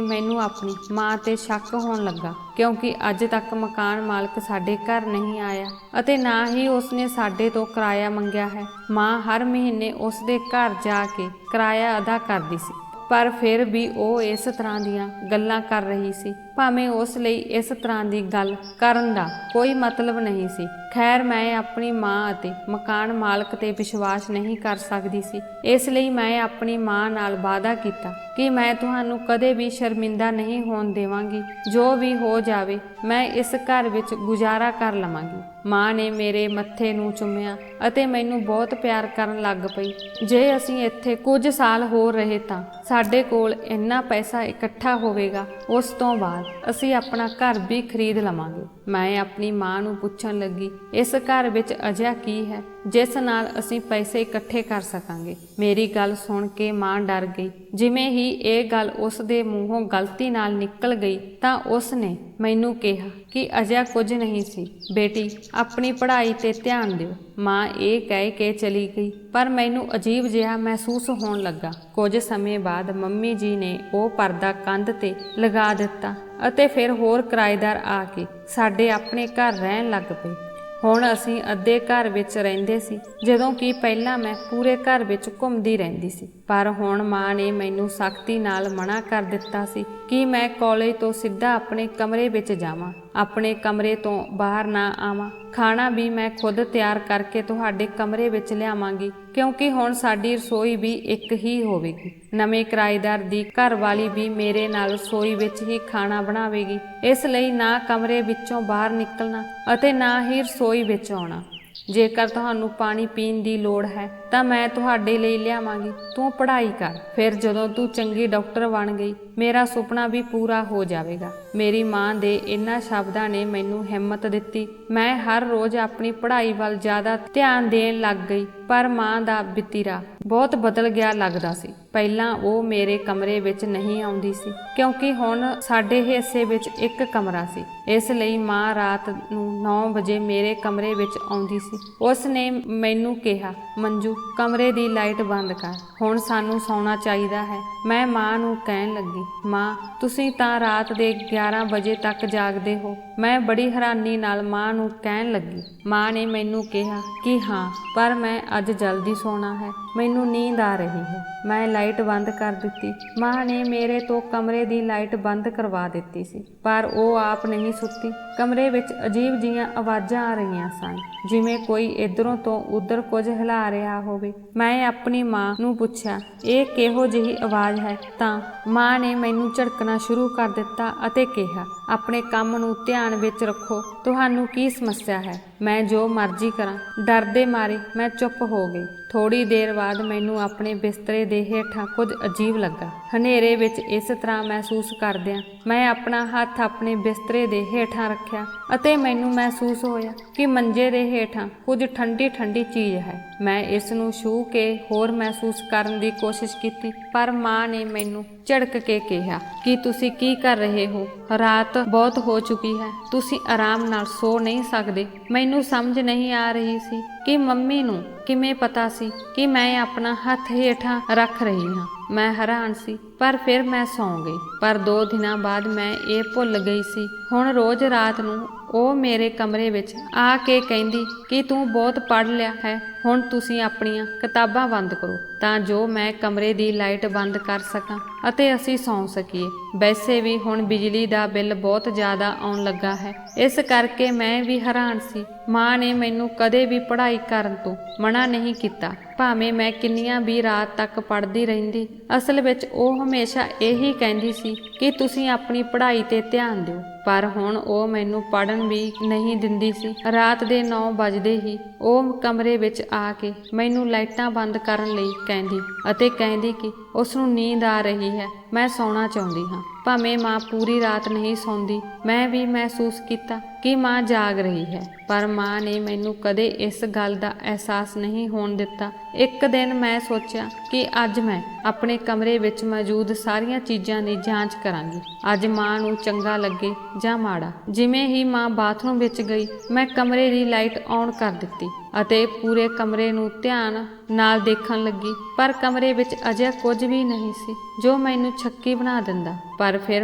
ਮੈਨੂੰ ਆਪਣੀ ਮਾਂ ਤੇ ਸ਼ੱਕ ਹੋਣ ਲੱਗਾ, ਕਿਉਂਕਿ ਅੱਜ ਤੱਕ ਮਕਾਨ ਮਾਲਕ ਸਾਡੇ ਘਰ ਨਹੀਂ ਆਇਆ ਅਤੇ ਨਾ ਹੀ ਉਸਨੇ ਸਾਡੇ ਤੋਂ ਕਿਰਾਇਆ ਮੰਗਿਆ ਹੈ। ਮਾਂ ਹਰ ਮਹੀਨੇ ਉਸਦੇ ਘਰ ਜਾ ਕੇ ਕਿਰਾਇਆ ਅਦਾ ਕਰਦੀ ਸੀ, ਪਰ ਫਿਰ ਵੀ ਉਹ ਇਸ ਤਰ੍ਹਾਂ ਦੀਆਂ ਗੱਲਾਂ ਕਰ ਰਹੀ ਸੀ, ਭਾਵੇਂ ਉਸ ਲਈ ਇਸ ਤਰ੍ਹਾਂ ਦੀ ਗੱਲ ਕਰਨ ਦਾ ਕੋਈ ਮਤਲਬ ਨਹੀਂ ਸੀ। ਖੈਰ, ਮੈਂ ਆਪਣੀ ਮਾਂ ਅਤੇ ਮਕਾਨ ਮਾਲਕ ਤੇ ਵਿਸ਼ਵਾਸ ਨਹੀਂ ਕਰ ਸਕਦੀ ਸੀ, ਇਸ ਲਈ ਮੈਂ ਆਪਣੀ ਮਾਂ ਨਾਲ ਵਾਅਦਾ ਕੀਤਾ ਕਿ ਮੈਂ ਤੁਹਾਨੂੰ ਕਦੇ ਵੀ ਸ਼ਰਮਿੰਦਾ ਨਹੀਂ ਹੋਣ ਦੇਵਾਂਗੀ। ਜੋ ਵੀ ਹੋ ਜਾਵੇ ਮੈਂ ਇਸ ਘਰ ਵਿੱਚ ਗੁਜ਼ਾਰਾ ਕਰ ਲਵਾਂਗੀ। ਮਾਂ ਨੇ ਮੇਰੇ ਮੱਥੇ ਨੂੰ ਚੁੰਮਿਆ ਅਤੇ ਮੈਨੂੰ ਬਹੁਤ ਪਿਆਰ ਕਰਨ ਲੱਗ ਪਈ। ਜੇ ਅਸੀਂ ਇੱਥੇ ਕੁਝ ਸਾਲ ਹੋਰ ਰਹੇ ਤਾਂ ਸਾਡੇ ਕੋਲ ਇੰਨਾ ਪੈਸਾ ਇਕੱਠਾ ਹੋਵੇਗਾ, ਉਸ ਤੋਂ ਬਾਅਦ ਅਸੀਂ ਆਪਣਾ ਘਰ ਵੀ ਖਰੀਦ ਲਵਾਂਗੇ। ਮੈਂ ਆਪਣੀ ਮਾਂ ਨੂੰ ਪੁੱਛਣ ਲੱਗੀ, ਇਸ ਘਰ ਵਿੱਚ ਅਜਿਹਾ ਕੀ ਹੈ ਜਿਸ ਨਾਲ ਅਸੀਂ ਪੈਸੇ ਇਕੱਠੇ ਕਰ ਸਕਾਂਗੇ। ਮੇਰੀ ਗੱਲ ਸੁਣ ਕੇ ਮਾਂ ਡਰ ਗਈ। ਜਿਵੇਂ ਹੀ ਇਹ ਗੱਲ ਉਸ ਦੇ ਮੂੰਹੋਂ ਗਲਤੀ ਨਾਲ ਨਿਕਲ ਗਈ ਤਾਂ ਉਸ ਨੇ ਮੈਨੂੰ ਕਿਹਾ ਕਿ ਅਜਿਹਾ ਕੁਝ ਨਹੀਂ ਸੀ, ਬੇਟੀ ਆਪਣੀ ਪੜ੍ਹਾਈ ਤੇ ਧਿਆਨ ਦਿਓ। ਮਾਂ ਇਹ ਕਹਿ ਕੇ ਚਲੀ ਗਈ, ਪਰ ਮੈਨੂੰ ਅਜੀਬ ਜਿਹਾ ਮਹਿਸੂਸ ਹੋਣ ਲੱਗਾ। ਕੁਝ ਸਮੇਂ ਬਾਅਦ ਮੰਮੀ ਜੀ ਨੇ ਉਹ ਪਰਦਾ ਕੰਧ ਤੇ ਲਗਾ ਦਿੱਤਾ ਅਤੇ ਫਿਰ ਹੋਰ ਕਿਰਾਏਦਾਰ ਆ ਕੇ ਸਾਡੇ ਆਪਣੇ ਘਰ ਰਹਿਣ ਲੱਗ ਪਏ। ਹੁਣ ਅਸੀਂ ਅੱਧੇ ਘਰ ਵਿੱਚ ਰਹਿੰਦੇ ਸੀ, ਜਦੋਂ ਕਿ ਪਹਿਲਾਂ ਮੈਂ ਪੂਰੇ ਘਰ ਵਿੱਚ ਘੁੰਮਦੀ ਰਹਿੰਦੀ ਸੀ। ਪਰ ਹੁਣ ਮਾਂ ਨੇ ਮੈਨੂੰ ਸਖਤੀ ਨਾਲ ਮਨਾ ਕਰ ਦਿੱਤਾ ਸੀ ਕਿ ਮੈਂ ਕਾਲਜ ਤੋਂ ਸਿੱਧਾ ਆਪਣੇ ਕਮਰੇ ਵਿੱਚ ਜਾਵਾਂ, ਆਪਣੇ ਕਮਰੇ ਤੋਂ ਬਾਹਰ ਨਾ ਆਵਾਂ। ਖਾਣਾ ਵੀ ਮੈਂ ਖੁਦ ਤਿਆਰ ਕਰਕੇ ਤੁਹਾਡੇ ਕਮਰੇ ਵਿੱਚ ਲਿਆਵਾਂਗੀ, ਕਿਉਂਕਿ ਹੁਣ ਸਾਡੀ ਰਸੋਈ ਵੀ ਇੱਕ ਹੀ ਹੋਵੇਗੀ। ਨਵੇਂ ਕਿਰਾਏਦਾਰ ਦੀ ਘਰਵਾਲੀ ਵੀ ਮੇਰੇ ਨਾਲ ਰਸੋਈ ਵਿੱਚ ਹੀ ਖਾਣਾ ਬਣਾਵੇਗੀ, ਇਸ ਲਈ ਨਾ ਕਮਰੇ ਵਿੱਚੋਂ ਬਾਹਰ ਨਿਕਲਣਾ ਅਤੇ ਨਾ ਹੀ ਰਸੋਈ ਵਿੱਚ ਆਉਣਾ। ਜੇਕਰ ਤੁਹਾਨੂੰ ਪਾਣੀ ਪੀਣ ਦੀ ਲੋੜ ਹੈ ਤਾਂ ਮੈਂ ਤੁਹਾਡੇ ਲਈ ਲਿਆਵਾਂਗੀ। ਤੂੰ ਪੜ੍ਹਾਈ ਕਰ, ਫਿਰ ਜਦੋਂ ਤੂੰ ਚੰਗੀ ਡਾਕਟਰ ਬਣ ਗਈ ਮੇਰਾ ਸੁਪਨਾ ਵੀ ਪੂਰਾ ਹੋ ਜਾਵੇਗਾ। ਮੇਰੀ ਮਾਂ ਦੇ ਇਹਨਾਂ ਸ਼ਬਦਾਂ ਨੇ ਮੈਨੂੰ ਹਿੰਮਤ ਦਿੱਤੀ। ਮੈਂ ਹਰ ਰੋਜ਼ ਆਪਣੀ ਪੜ੍ਹਾਈ ਵੱਲ ਜ਼ਿਆਦਾ ਧਿਆਨ ਦੇਣ ਲੱਗ ਗਈ, ਪਰ ਮਾਂ ਦਾ ਵਤੀਰਾ ਬਹੁਤ ਬਦਲ ਗਿਆ ਲੱਗਦਾ ਸੀ। ਪਹਿਲਾਂ ਉਹ ਮੇਰੇ ਕਮਰੇ ਵਿੱਚ ਨਹੀਂ ਆਉਂਦੀ ਸੀ, ਕਿਉਂਕਿ ਹੁਣ ਸਾਡੇ ਹਿੱਸੇ ਵਿੱਚ ਇੱਕ ਕਮਰਾ ਸੀ। ਇਸ ਲਈ ਮਾਂ ਰਾਤ ਨੂੰ 9 ਵਜੇ ਮੇਰੇ ਕਮਰੇ ਵਿੱਚ ਆਉਂਦੀ ਸੀ। ਉਸ ਨੇ ਮੈਨੂੰ ਕਿਹਾ, ਮੰਜੂ ਕਮਰੇ ਦੀ ਲਾਈਟ ਬੰਦ ਕਰ, ਹੁਣ ਸਾਨੂੰ ਸੌਣਾ ਚਾਹੀਦਾ ਹੈ। ਮੈਂ ਮਾਂ ਨੂੰ ਕਹਿਣ ਲੱਗੀ, ਮਾਂ ਤੁਸੀਂ ਤਾਂ ਰਾਤ ਦੇ 11 ਵਜੇ ਤੱਕ ਜਾਗਦੇ ਹੋ। ਮੈਂ ਬੜੀ ਹੈਰਾਨੀ ਨਾਲ ਮਾਂ ਨੂੰ ਕਹਿਣ ਲੱਗੀ। ਮਾਂ ਨੇ ਮੈਨੂੰ ਕਿਹਾ ਕਿ ਹਾਂ, ਪਰ ਮੈਂ ਅੱਜ ਜਲਦੀ ਸੌਣਾ ਹੈ, ਮੈਨੂੰ ਨੀਂਦ ਆ ਰਹੀ ਹੈ। ਮੈਂ ਲਾਈਟ ਬੰਦ ਕਰ ਦਿੱਤੀ। ਮਾਂ ਨੇ ਮੇਰੇ ਤੋਂ ਕਮਰੇ ਦੀ ਲਾਈਟ ਬੰਦ ਕਰਵਾ ਦਿੱਤੀ ਸੀ, ਪਰ ਉਹ ਆਪ ਨਹੀਂ ਸੁੱਤੀ। ਕਮਰੇ ਵਿੱਚ ਅਜੀਬ ਜਿਹੀਆਂ ਆਵਾਜ਼ਾਂ ਆ ਰਹੀਆਂ ਸਨ, ਜਿਵੇਂ ਕੋਈ ਇੱਧਰੋਂ ਤੋਂ ਉੱਧਰ ਕੁਝ ਹਿਲਾ ਰਿਹਾ ਹੋਵੇ। ਮੈਂ ਆਪਣੀ ਮਾਂ ਨੂੰ ਪੁੱਛਿਆ, ਇਹ ਕਿਹੋ ਜਿਹੀ ਆਵਾਜ਼ ਹੈ? ਤਾਂ ਮਾਂ ਨੇ ਮੈਨੂੰ ਝੜਕਣਾ ਸ਼ੁਰੂ ਕਰ ਦਿੱਤਾ ਅਤੇ ਕਿਹਾ, ਆਪਣੇ ਕੰਮ ਨੂੰ ਧਿਆਨ ਵਿੱਚ ਰੱਖੋ, ਤੁਹਾਨੂੰ ਕੀ ਸਮੱਸਿਆ ਹੈ? ਮੈਂ ਜੋ ਮਰਜ਼ੀ ਕਰਾਂ। ਡਰਦੇ ਮਾਰੇ ਮੈਂ ਚੁੱਪ ਹੋ ਗਈ। ਥੋੜੀ ਦੇਰ ਬਾਅਦ ਮੈਨੂੰ ਆਪਣੇ ਬਿਸਤਰੇ ਦੇ ਹੇਠਾਂ ਕੁਝ ਅਜੀਬ ਲੱਗਾ। ਹਨੇਰੇ ਵਿੱਚ ਇਸ ਤਰ੍ਹਾਂ ਮਹਿਸੂਸ ਕਰਦਿਆਂ ਮੈਂ ਆਪਣਾ ਹੱਥ ਆਪਣੇ ਬਿਸਤਰੇ ਦੇ ਹੇਠਾਂ ਰੱਖਿਆ ਅਤੇ ਮੈਨੂੰ ਮਹਿਸੂਸ ਹੋਇਆ ਕਿ ਮੰਜੇ ਦੇ ਹੇਠਾਂ ਕੁਝ ਠੰਡੀ ਠੰਡੀ ਚੀਜ਼ ਹੈ। ਮੈਂ ਇਸ ਨੂੰ ਛੂਹ ਕੇ ਹੋਰ ਮਹਿਸੂਸ ਕਰਨ ਦੀ ਕੋਸ਼ਿਸ਼ ਕੀਤੀ, ਪਰ ਮਾਂ ਨੇ ਮੈਨੂੰ ਝਿੜਕ ਕੇ ਕਿਹਾ ਕਿ ਤੁਸੀਂ ਕੀ ਕਰ ਰਹੇ ਹੋ? ਰਾਤ ਬਹੁਤ ਹੋ ਚੁੱਕੀ ਹੈ, ਤੁਸੀਂ ਆਰਾਮ ਨਾਲ ਸੋ ਨਹੀਂ ਸਕਦੇ। ਮੈਨੂੰ ਸਮਝ ਨਹੀਂ ਆ ਰਹੀ ਸੀ ਕਿ ਮੰਮੀ ਨੂੰ ਕਿਵੇਂ ਪਤਾ ਸੀ ਕਿ ਮੈਂ ਆਪਣਾ ਹੱਥ ਹੇਠਾਂ ਰੱਖ ਰਹੀ ਹਾਂ। ਮੈਂ ਹੈਰਾਨ ਸੀ, ਪਰ ਫਿਰ ਮੈਂ ਸੌਂ ਗਈ। ਪਰ 2 ਦਿਨਾਂ ਬਾਅਦ ਮੈਂ ਇਹ ਭੁੱਲ ਗਈ ਸੀ। ਹੁਣ ਰੋਜ਼ ਰਾਤ ਨੂੰ ਉਹ ਮੇਰੇ ਕਮਰੇ ਵਿੱਚ ਆ ਕੇ ਕਹਿੰਦੀ ਕਿ ਤੂੰ ਬਹੁਤ ਪੜ੍ਹ ਲਿਆ ਹੈ, ਹੁਣ ਤੁਸੀਂ ਆਪਣੀਆਂ ਕਿਤਾਬਾਂ ਬੰਦ ਕਰੋ, ਤਾਂ ਜੋ ਮੈਂ ਕਮਰੇ ਦੀ ਲਾਈਟ ਬੰਦ ਕਰ ਸਕਾਂ ਅਤੇ ਅਸੀਂ ਸੌਂ ਸਕੀਏ। ਵੈਸੇ ਵੀ ਹੁਣ ਬਿਜਲੀ ਦਾ ਬਿੱਲ ਬਹੁਤ ਜ਼ਿਆਦਾ ਆਉਣ ਲੱਗਾ ਹੈ, ਇਸ ਕਰਕੇ ਮੈਂ ਵੀ ਹੈਰਾਨ ਸੀ। ਮਾਂ ਨੇ ਮੈਨੂੰ ਕਦੇ ਵੀ ਪੜ੍ਹਾਈ ਕਰਨ ਤੋਂ ਮਨਾ ਨਹੀਂ ਕੀਤਾ, ਭਾਵੇਂ ਮੈਂ ਕਿੰਨੀਆਂ ਵੀ ਰਾਤ ਤੱਕ ਪੜ੍ਹਦੀ ਰਹਿੰਦੀ। ਅਸਲ ਵਿੱਚ ਉਹ ਹਮੇਸ਼ਾ ਇਹੀ ਕਹਿੰਦੀ ਸੀ ਕਿ ਤੁਸੀਂ ਆਪਣੀ ਪੜ੍ਹਾਈ ਤੇ ਧਿਆਨ ਦਿਓ, ਪਰ ਹੁਣ ਉਹ ਮੈਨੂੰ ਪੜ੍ਹਨ ਵੀ ਨਹੀਂ ਦਿੰਦੀ ਸੀ। ਰਾਤ ਦੇ 9 ਵਜਦੇ ਹੀ ਉਹ ਕਮਰੇ ਵਿੱਚ ਆ ਕੇ ਮੈਨੂੰ ਲਾਈਟਾਂ ਬੰਦ ਕਰਨ ਲਈ ਕਹਿੰਦੀ ਅਤੇ ਕਹਿੰਦੀ ਕਿ ਉਸ ਨੂੰ ਨੀਂਦ ਆ ਰਹੀ ਹੈ, ਮੈਂ ਸੌਣਾ ਚਾਹੁੰਦੀ ਹਾਂ। ਭਾਵੇਂ ਮਾਂ ਪੂਰੀ ਰਾਤ ਨਹੀਂ ਸੌਂਦੀ, ਮੈਂ ਵੀ ਮਹਿਸੂਸ ਕੀਤਾ ਕਿ ਮਾਂ ਜਾਗ ਰਹੀ ਹੈ, ਪਰ ਮਾਂ ਨੇ ਮੈਨੂੰ ਕਦੇ ਇਸ ਗੱਲ ਦਾ ਅਹਿਸਾਸ ਨਹੀਂ ਹੋਣ ਦਿੱਤਾ। ਇੱਕ ਦਿਨ ਮੈਂ ਸੋਚਿਆ ਕਿ ਅੱਜ ਮੈਂ ਆਪਣੇ ਕਮਰੇ ਵਿੱਚ ਮੌਜੂਦ ਸਾਰੀਆਂ ਚੀਜ਼ਾਂ ਦੀ ਜਾਂਚ ਕਰਾਂਗੀ। ਅੱਜ ਮਾਂ ਨੂੰ ਚੰਗਾ ਲੱਗੇ ਜਾਂ ਮਾੜਾ। ਜਿਵੇਂ ਹੀ ਮਾਂ ਬਾਥਰੂਮ ਵਿੱਚ ਗਈ, ਮੈਂ ਕਮਰੇ ਦੀ ਲਾਈਟ ਔਨ ਕਰ ਦਿੱਤੀ ਅਤੇ ਪੂਰੇ ਕਮਰੇ ਨੂੰ ਧਿਆਨ ਨਾਲ ਦੇਖਣ ਲੱਗੀ, ਪਰ ਕਮਰੇ ਵਿੱਚ ਅਜਿਹਾ ਕੁਝ ਵੀ ਨਹੀਂ ਸੀ ਜੋ ਮੈਨੂੰ ਸ਼ੱਕੀ ਬਣਾ ਦਿੰਦਾ। ਪਰ ਫਿਰ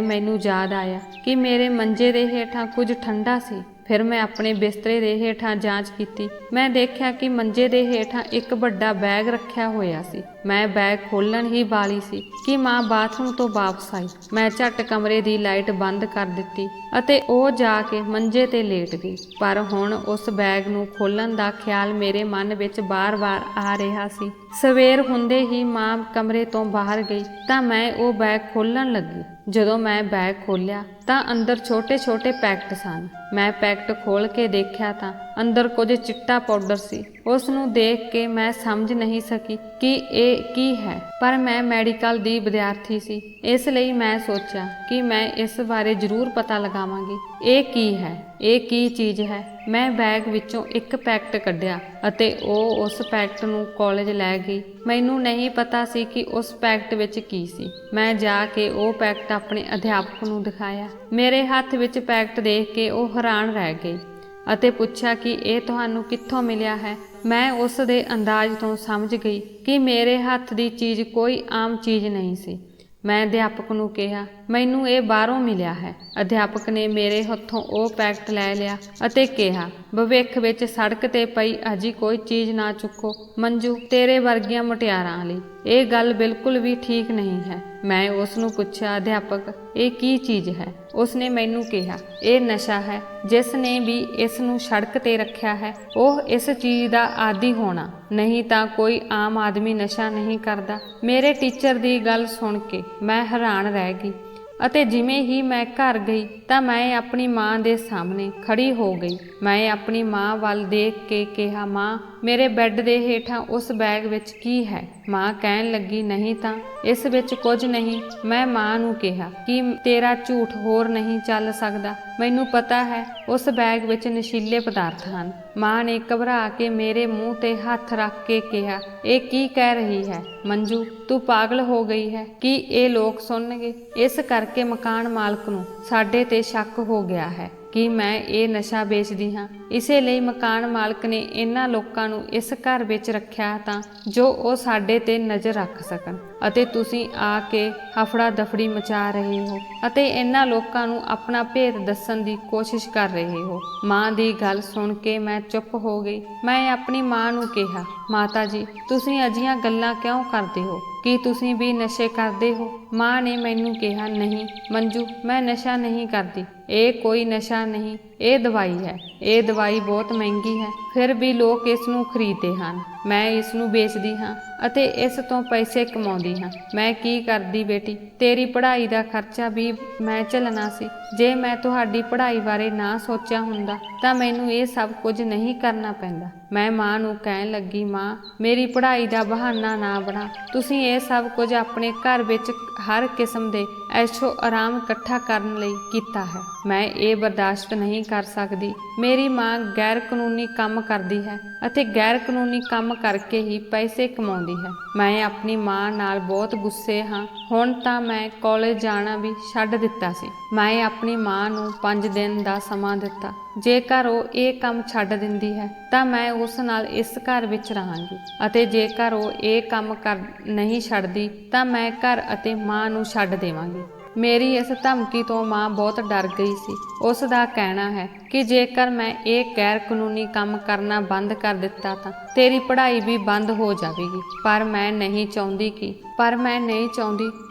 ਮੈਨੂੰ ਯਾਦ ਆਇਆ ਕਿ ਮੇਰੇ ਮੰਜੇ ਦੇ ਹੇਠਾਂ ਕੁਝ ਠੰਡਾ ਸੀ। ਫਿਰ ਮੈਂ ਆਪਣੇ ਬਿਸਤਰੇ ਦੇ ਹੇਠਾਂ ਜਾਂਚ ਕੀਤੀ। ਮੈਂ ਦੇਖਿਆ ਕਿ ਮੰਜੇ ਦੇ ਹੇਠਾਂ ਇੱਕ ਵੱਡਾ ਬੈਗ ਰੱਖਿਆ ਹੋਇਆ ਸੀ। ਮੈਂ ਬੈਗ ਖੋਲ੍ਹਣ ਹੀ ਵਾਲੀ ਸੀ ਕਿ ਮਾਂ ਬਾਥਰੂਮ ਤੋਂ ਵਾਪਸ ਆਈ। ਮੈਂ ਝੱਟ ਕਮਰੇ ਦੀ ਲਾਈਟ ਬੰਦ ਕਰ ਦਿੱਤੀ ਅਤੇ ਉਹ ਜਾ ਕੇ ਮੰਜੇ ਤੇ ਲੇਟ ਗਈ। ਪਰ ਹੁਣ ਉਸ ਬੈਗ ਨੂੰ ਖੋਲ੍ਹਣ ਦਾ ਖਿਆਲ ਮੇਰੇ ਮਨ ਵਿੱਚ ਬਾਰ-ਬਾਰ ਆ ਰਿਹਾ ਸੀ। ਸਵੇਰ ਹੁੰਦੇ ਹੀ ਮਾਂ ਕਮਰੇ ਤੋਂ ਬਾਹਰ ਗਈ ਤਾਂ ਮੈਂ ਉਹ ਬੈਗ ਖੋਲ੍ਹਣ ਲੱਗੀ। ਜਦੋਂ ਮੈਂ ਬੈਗ ਖੋਲ੍ਹਿਆ ਤਾਂ ਅੰਦਰ ਛੋਟੇ-ਛੋਟੇ ਪੈਕਟ ਸਨ। ਮੈਂ ਪੈਕਟ ਖੋਲ੍ਹ ਕੇ ਦੇਖਿਆ ਤਾਂ ਅੰਦਰ ਕੁਝ ਚਿੱਟਾ ਪਾਊਡਰ ਸੀ। ਉਸ ਨੂੰ ਦੇਖ ਕੇ ਮੈਂ ਸਮਝ ਨਹੀਂ ਸਕੀ ਕਿ ਇਹ ਕੀ ਹੈ, ਪਰ ਮੈਂ ਮੈਡੀਕਲ ਦੀ ਵਿਦਿਆਰਥੀ ਸੀ, ਇਸ ਲਈ ਮੈਂ ਸੋਚਿਆ ਕਿ ਮੈਂ ਇਸ ਬਾਰੇ ਜ਼ਰੂਰ ਪਤਾ ਲਗਾਵਾਂਗੀ। ਇਹ ਕੀ ਹੈ? ਇਹ ਕੀ ਚੀਜ਼ ਹੈ? ਮੈਂ ਬੈਗ ਵਿੱਚੋਂ ਇੱਕ ਪੈਕਟ ਕੱਢਿਆ ਅਤੇ ਉਹ ਉਸ ਪੈਕਟ ਨੂੰ ਕਾਲਜ ਲੈ ਗਈ। ਮੈਨੂੰ ਨਹੀਂ ਪਤਾ ਸੀ ਕਿ ਉਸ ਪੈਕਟ ਵਿੱਚ ਕੀ ਸੀ। ਮੈਂ ਜਾ ਕੇ ਉਹ ਪੈਕਟ ਆਪਣੇ ਅਧਿਆਪਕ ਨੂੰ ਦਿਖਾਇਆ। ਮੇਰੇ ਹੱਥ ਵਿੱਚ ਪੈਕਟ ਦੇਖ ਕੇ ਉਹ ਹੈਰਾਨ ਰਹਿ ਗਈ ਅਤੇ ਪੁੱਛਿਆ ਕਿ ਇਹ ਤੁਹਾਨੂੰ ਕਿੱਥੋਂ ਮਿਲਿਆ ਹੈ। ਮੈਂ ਉਸ ਦੇ ਅੰਦਾਜ਼ ਤੋਂ ਸਮਝ ਗਈ ਕਿ ਮੇਰੇ ਹੱਥ ਦੀ ਚੀਜ਼ ਕੋਈ ਆਮ ਚੀਜ਼ ਨਹੀਂ ਸੀ। ਮੈਂ ਅਧਿਆਪਕ ਨੂੰ ਕਿਹਾ, ਮੈਨੂੰ ਇਹ ਬਾਹਰੋਂ ਮਿਲਿਆ ਹੈ। ਅਧਿਆਪਕ ਨੇ ਮੇਰੇ ਹੱਥੋਂ ਉਹ ਪੈਕਟ ਲੈ ਲਿਆ ਅਤੇ ਕਿਹਾ, ਭਵਿੱਖ ਵਿੱਚ ਸੜਕ ਤੇ ਪਈ ਅਜਿਹੀ ਕੋਈ ਚੀਜ਼ ਨਾ ਚੁੱਕੋ ਮੰਜੂ, ਤੇਰੇ ਵਰਗੀਆਂ ਮੁਟਿਆਰਾਂ ਲਈ ਇਹ ਗੱਲ ਬਿਲਕੁਲ ਵੀ ਠੀਕ ਨਹੀਂ ਹੈ। ਮੈਂ ਉਸ ਨੂੰ ਪੁੱਛਿਆ, ਅਧਿਆਪਕ ਇਹ ਕੀ ਚੀਜ਼ ਹੈ? ਉਸਨੇ ਮੈਨੂੰ ਕਿਹਾ, ਇਹ ਨਸ਼ਾ ਹੈ। ਜਿਸ ਨੇ ਵੀ ਇਸ ਨੂੰ ਸੜਕ ਤੇ ਰੱਖਿਆ ਹੈ ਉਹ ਇਸ ਚੀਜ਼ ਦਾ ਆਦੀ ਹੋਣਾ, ਨਹੀਂ ਤਾਂ ਕੋਈ ਆਮ ਆਦਮੀ ਨਸ਼ਾ ਨਹੀਂ ਕਰਦਾ। ਮੇਰੇ ਟੀਚਰ ਦੀ ਗੱਲ ਸੁਣ ਕੇ ਮੈਂ ਹੈਰਾਨ ਰਹਿ ਗਈ ਅਤੇ ਜਿਵੇਂ ਹੀ ਮੈਂ ਘਰ ਗਈ ਤਾਂ ਮੈਂ ਆਪਣੀ ਮਾਂ ਦੇ ਸਾਹਮਣੇ ਖੜੀ ਹੋ ਗਈ। ਮੈਂ ਆਪਣੀ ਮਾਂ ਵੱਲ ਦੇਖ ਕੇ ਕਿਹਾ, ਮਾਂ ਮੇਰੇ ਬੈੱਡ ਦੇ ਹੇਠਾਂ ਉਸ ਬੈਗ ਵਿੱਚ ਕੀ ਹੈ? ਮਾਂ ਕਹਿਣ ਲੱਗੀ, ਨਹੀਂ ਤਾਂ ਇਸ ਵਿੱਚ ਕੁਝ ਨਹੀਂ। ਮੈਂ ਮਾਂ ਨੂੰ ਕਿਹਾ ਕਿ ਤੇਰਾ ਝੂਠ ਹੋਰ ਨਹੀਂ ਚੱਲ ਸਕਦਾ, ਮੈਨੂੰ ਪਤਾ ਹੈ ਉਸ ਬੈਗ ਵਿੱਚ ਨਸ਼ੀਲੇ ਪਦਾਰਥ ਹਨ। ਮਾਂ ਨੇ ਘਬਰਾ ਕੇ ਮੇਰੇ ਮੂੰਹ ਤੇ ਹੱਥ ਰੱਖ ਕੇ ਕਿਹਾ, ਇਹ ਕੀ ਕਹਿ ਰਹੀ ਹੈ ਮੰਜੂ? ਤੂੰ ਪਾਗਲ ਹੋ ਗਈ ਹੈ? ਕੀ ਇਹ ਲੋਕ ਸੁਣਨਗੇ? ਇਸ ਕਰਕੇ ਮਕਾਨ ਮਾਲਕ ਨੂੰ ਸਾਡੇ ਤੇ ਸ਼ੱਕ ਹੋ ਗਿਆ ਹੈ ਕਿ ਮੈਂ ਇਹ ਨਸ਼ਾ ਵੇਚਦੀ ਹਾਂ। ਇਸੇ ਲਈ ਮਕਾਨ ਮਾਲਕ ਨੇ ਇਹਨਾਂ ਲੋਕਾਂ ਨੂੰ ਇਸ ਘਰ ਵਿੱਚ ਰੱਖਿਆ ਤਾਂ ਜੋ ਉਹ ਸਾਡੇ ਤੇ ਨਜ਼ਰ ਰੱਖ ਸਕਣ, ਅਤੇ ਤੁਸੀਂ ਆ ਕੇ ਹਫੜਾ ਦਫੜੀ ਮਚਾ ਰਹੇ ਹੋ ਅਤੇ ਇਹਨਾਂ ਲੋਕਾਂ ਨੂੰ ਆਪਣਾ ਭੇਦ ਦੱਸਣ ਦੀ ਕੋਸ਼ਿਸ਼ ਕਰ ਰਹੇ ਹੋ। ਮਾਂ ਦੀ ਗੱਲ ਸੁਣ ਕੇ ਮੈਂ ਚੁੱਪ ਹੋ ਗਈ। ਮੈਂ ਆਪਣੀ ਮਾਂ ਨੂੰ ਕਿਹਾ, ਮਾਤਾ ਜੀ ਤੁਸੀਂ ਅਜਿਹੀਆਂ ਗੱਲਾਂ ਕਿਉਂ ਕਰਦੇ ਹੋ? ਕੀ ਤੁਸੀਂ ਵੀ ਨਸ਼ੇ ਕਰਦੇ ਹੋ? ਮਾਂ ਨੇ ਮੈਨੂੰ ਕਿਹਾ, ਨਹੀਂ ਮੰਜੂ, ਮੈਂ ਨਸ਼ਾ ਨਹੀਂ ਕਰਦੀ। ਇਹ ਕੋਈ ਨਸ਼ਾ ਨਹੀਂ, ਇਹ ਦਵਾਈ ਹੈ। ਇਹ ਦਵਾਈ ਬਹੁਤ ਮਹਿੰਗੀ ਹੈ, ਫਿਰ ਵੀ ਲੋਕ ਇਸ ਨੂੰ ਖਰੀਦਦੇ ਹਨ। ਮੈਂ ਇਸ ਨੂੰ ਵੇਚਦੀ ਹਾਂ ਅਤੇ ਇਸ ਤੋਂ ਪੈਸੇ ਕਮਾਉਂਦੀ ਹਾਂ। ਮੈਂ ਕੀ ਕਰਦੀ ਬੇਟੀ? ਤੇਰੀ ਪੜ੍ਹਾਈ ਦਾ ਖਰਚਾ ਵੀ ਮੈਂ ਝੱਲਣਾ ਸੀ। ਜੇ ਮੈਂ ਤੁਹਾਡੀ ਪੜ੍ਹਾਈ ਬਾਰੇ ਨਾ ਸੋਚਿਆ ਹੁੰਦਾ ਤਾਂ ਮੈਨੂੰ ਇਹ ਸਭ ਕੁਝ ਨਹੀਂ ਕਰਨਾ ਪੈਂਦਾ। ਮੈਂ ਮਾਂ ਨੂੰ ਕਹਿਣ ਲੱਗੀ, ਮਾਂ ਮੇਰੀ ਪੜ੍ਹਾਈ ਦਾ ਬਹਾਨਾ ਨਾ ਬਣਾ। ਤੁਸੀਂ ਇਹ ਸਭ ਕੁਝ ਆਪਣੇ ਘਰ ਵਿੱਚ ਹਰ ਕਿਸਮ ਦੇ ਐਸ਼ੋ ਆਰਾਮ ਇਕੱਠਾ ਕਰਨ ਲਈ ਕੀਤਾ ਹੈ। ਮੈਂ ਇਹ ਬਰਦਾਸ਼ਤ ਨਹੀਂ ਕਰ ਸਕਦੀ। ਮੇਰੀ ਮਾਂ ਗੈਰ ਕਾਨੂੰਨੀ ਕੰਮ ਕਰਦੀ ਹੈ ਅਤੇ ਗੈਰ ਕਾਨੂੰਨੀ ਕੰਮ ਕਰਕੇ ਹੀ ਪੈਸੇ ਕਮਾਉਂਦੀ ਹੈ। ਮੈਂ ਆਪਣੀ ਮਾਂ ਨਾਲ ਬਹੁਤ ਗੁੱਸੇ ਹਾਂ। ਹੁਣ ਤਾਂ ਮੈਂ ਕਾਲਜ ਜਾਣਾ ਵੀ ਛੱਡ ਦਿੱਤਾ ਸੀ। ਮੈਂ ਆਪਣੀ ਮਾਂ ਨੂੰ 5 ਦਿਨ ਦਾ ਸਮਾਂ ਦਿੱਤਾ। ਜੇਕਰ ਉਹ ਇਹ ਕੰਮ ਛੱਡ ਦਿੰਦੀ ਹੈ ਤਾਂ ਮੈਂ ਉਸ ਨਾਲ ਇਸ ਘਰ ਵਿੱਚ ਰਹਾਂਗੀ, ਅਤੇ ਜੇਕਰ ਉਹ ਇਹ ਕੰਮ ਨਹੀਂ ਛੱਡਦੀ ਤਾਂ ਮੈਂ ਘਰ ਅਤੇ ਮਾਂ ਨੂੰ ਛੱਡ ਦੇਵਾਂਗੀ। ਮੇਰੀ ਇਸ ਧਮਕੀ ਤੋਂ ਮਾਂ ਬਹੁਤ ਡਰ ਗਈ ਸੀ। ਉਸ ਦਾ ਕਹਿਣਾ ਹੈ ਕਿ ਜੇਕਰ ਮੈਂ ਇਹ ਗੈਰ ਕਾਨੂੰਨੀ ਕੰਮ ਕਰਨਾ ਬੰਦ ਕਰ ਦਿੱਤਾ ਤਾਂ ਤੇਰੀ ਪੜ੍ਹਾਈ ਵੀ ਬੰਦ ਹੋ ਜਾਵੇਗੀ। ਪਰ ਮੈਂ ਨਹੀਂ ਚਾਹੁੰਦੀ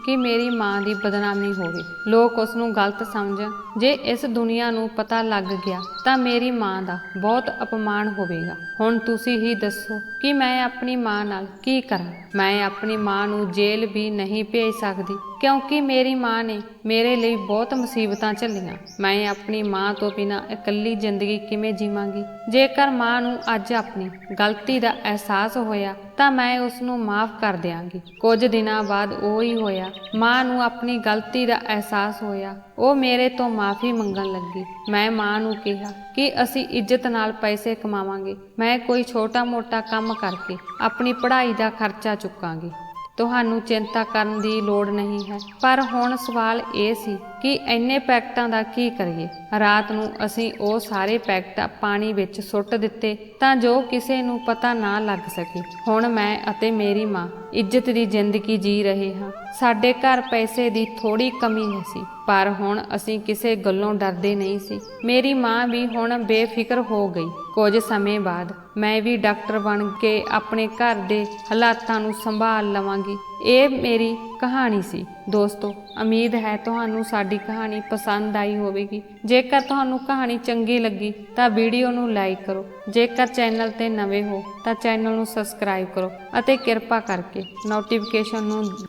ਕਿ ਮੇਰੀ ਮਾਂ ਦੀ ਬਦਨਾਮੀ ਹੋਵੇ, ਲੋਕ ਉਸ ਨੂੰ ਗਲਤ ਸਮਝਣ। ਜੇ ਇਸ ਦੁਨੀਆ ਨੂੰ ਪਤਾ ਲੱਗ ਗਿਆ ਤਾਂ ਮੇਰੀ ਮਾਂ ਦਾ ਬਹੁਤ ਅਪਮਾਨ ਹੋਵੇਗਾ। ਹੁਣ ਤੁਸੀਂ ਹੀ ਦੱਸੋ ਕਿ ਮੈਂ ਆਪਣੀ ਮਾਂ ਨਾਲ ਕੀ ਕਰਾਂ? ਮੈਂ ਆਪਣੀ ਮਾਂ ਨੂੰ ਜੇਲ੍ਹ ਵੀ ਨਹੀਂ ਭੇਜ ਸਕਦੀ ਕਿਉਂਕਿ ਮੇਰੀ ਮਾਂ ਨੇ ਮੇਰੇ ਲਈ ਬਹੁਤ ਮੁਸੀਬਤਾਂ ਝੱਲੀਆਂ। ਮੈਂ ਆਪਣੀ ਮਾਂ ਤੋਂ ਬਿਨਾਂ ਇਕੱਲੀ ਜ਼ਿੰਦਗੀ ਕਿਵੇਂ ਜੀਵਾਂਗੀ? ਜੇਕਰ ਮਾਂ ਨੂੰ ਅੱਜ ਆਪਣੀ ਗਲਤੀ ਦਾ ਅਹਿਸਾਸ ਹੋਇਆ ਤਾਂ ਮੈਂ ਉਸ ਨੂੰ ਮਾਫ਼ ਕਰ ਦਿਆਂਗੀ। ਕੁਝ ਦਿਨਾਂ ਬਾਅਦ ਉਹ ਹੀ ਹੋਇਆ। ਮਾਂ ਨੂੰ ਆਪਣੀ ਗਲਤੀ ਦਾ ਅਹਿਸਾਸ ਹੋਇਆ। ਉਹ ਮੇਰੇ ਤੋਂ ਮਾਫੀ ਮੰਗਣ ਲੱਗੀ। ਮੈਂ ਮਾਂ ਨੂੰ ਕਿਹਾ ਕਿ ਅਸੀਂ ਇੱਜ਼ਤ ਨਾਲ ਪੈਸੇ ਕਮਾਵਾਂਗੇ। ਮੈਂ ਕੋਈ ਛੋਟਾ-ਮੋਟਾ ਕੰਮ ਕਰਕੇ ਆਪਣੀ ਪੜ੍ਹਾਈ ਦਾ ਖਰਚਾ ਚੁੱਕਾਂਗੀ। ਤੁਹਾਨੂੰ ਚਿੰਤਾ ਕਰਨ ਦੀ ਲੋੜ ਨਹੀਂ ਹੈ। ਪਰ ਹੁਣ ਸਵਾਲ ਇਹ ਸੀ ਕਿ ਇੰਨੇ ਪੈਕਟਾਂ ਦਾ ਕੀ ਕਰੀਏ। ਰਾਤ ਨੂੰ ਅਸੀਂ ਉਹ ਸਾਰੇ ਪੈਕਟ ਪਾਣੀ ਵਿੱਚ ਸੁੱਟ ਦਿੱਤੇ ਤਾਂ ਜੋ ਕਿਸੇ ਨੂੰ ਪਤਾ ਨਾ ਲੱਗ ਸਕੇ। ਹੁਣ ਮੈਂ ਅਤੇ ਮੇਰੀ ਮਾਂ ਇੱਜ਼ਤ ਦੀ ਜ਼ਿੰਦਗੀ ਜੀ ਰਹੇ ਹਾਂ। ਸਾਡੇ ਘਰ ਪੈਸੇ ਦੀ ਥੋੜੀ ਕਮੀ ਨਹੀਂ ਸੀ, ਪਰ ਹੁਣ ਅਸੀਂ ਕਿਸੇ ਗੱਲੋਂ ਡਰਦੇ ਨਹੀਂ ਸੀ। ਮੇਰੀ ਮਾਂ ਵੀ ਹੁਣ ਬੇਫਿਕਰ ਹੋ ਗਈ। ਕੁਝ ਸਮੇਂ ਬਾਅਦ ਮੈਂ ਵੀ ਡਾਕਟਰ ਬਣ ਕੇ ਆਪਣੇ ਘਰ ਦੇ ਹਾਲਾਤਾਂ ਨੂੰ ਸੰਭਾਲ ਲਵਾਂਗੀ। ਇਹ ਮੇਰੀ ਕਹਾਣੀ ਸੀ ਦੋਸਤੋ। ਉਮੀਦ ਹੈ ਤੁਹਾਨੂੰ ਸਾਡੀ ਕਹਾਣੀ ਪਸੰਦ ਆਈ ਹੋਵੇਗੀ। ਜੇਕਰ ਤੁਹਾਨੂੰ ਕਹਾਣੀ ਚੰਗੀ ਲੱਗੀ ਤਾਂ ਵੀਡੀਓ ਨੂੰ ਲਾਈਕ ਕਰੋ। ਜੇਕਰ ਚੈਨਲ ਤੇ ਨਵੇਂ ਹੋ ਤਾਂ ਚੈਨਲ ਨੂੰ ਸਬਸਕ੍ਰਾਈਬ ਕਰੋ ਅਤੇ ਕਿਰਪਾ ਕਰਕੇ ਨੋਟੀਫਿਕੇਸ਼ਨ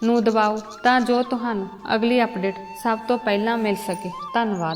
ਨੂੰ ਦਬਾਓ ਤਾਂ ਜੋ ਤੁਹਾਨੂੰ ਅਗਲੀ ਅਪਡੇਟ ਸਭ ਤੋਂ ਪਹਿਲਾਂ ਮਿਲ ਸਕੇ। ਧੰਨਵਾਦ।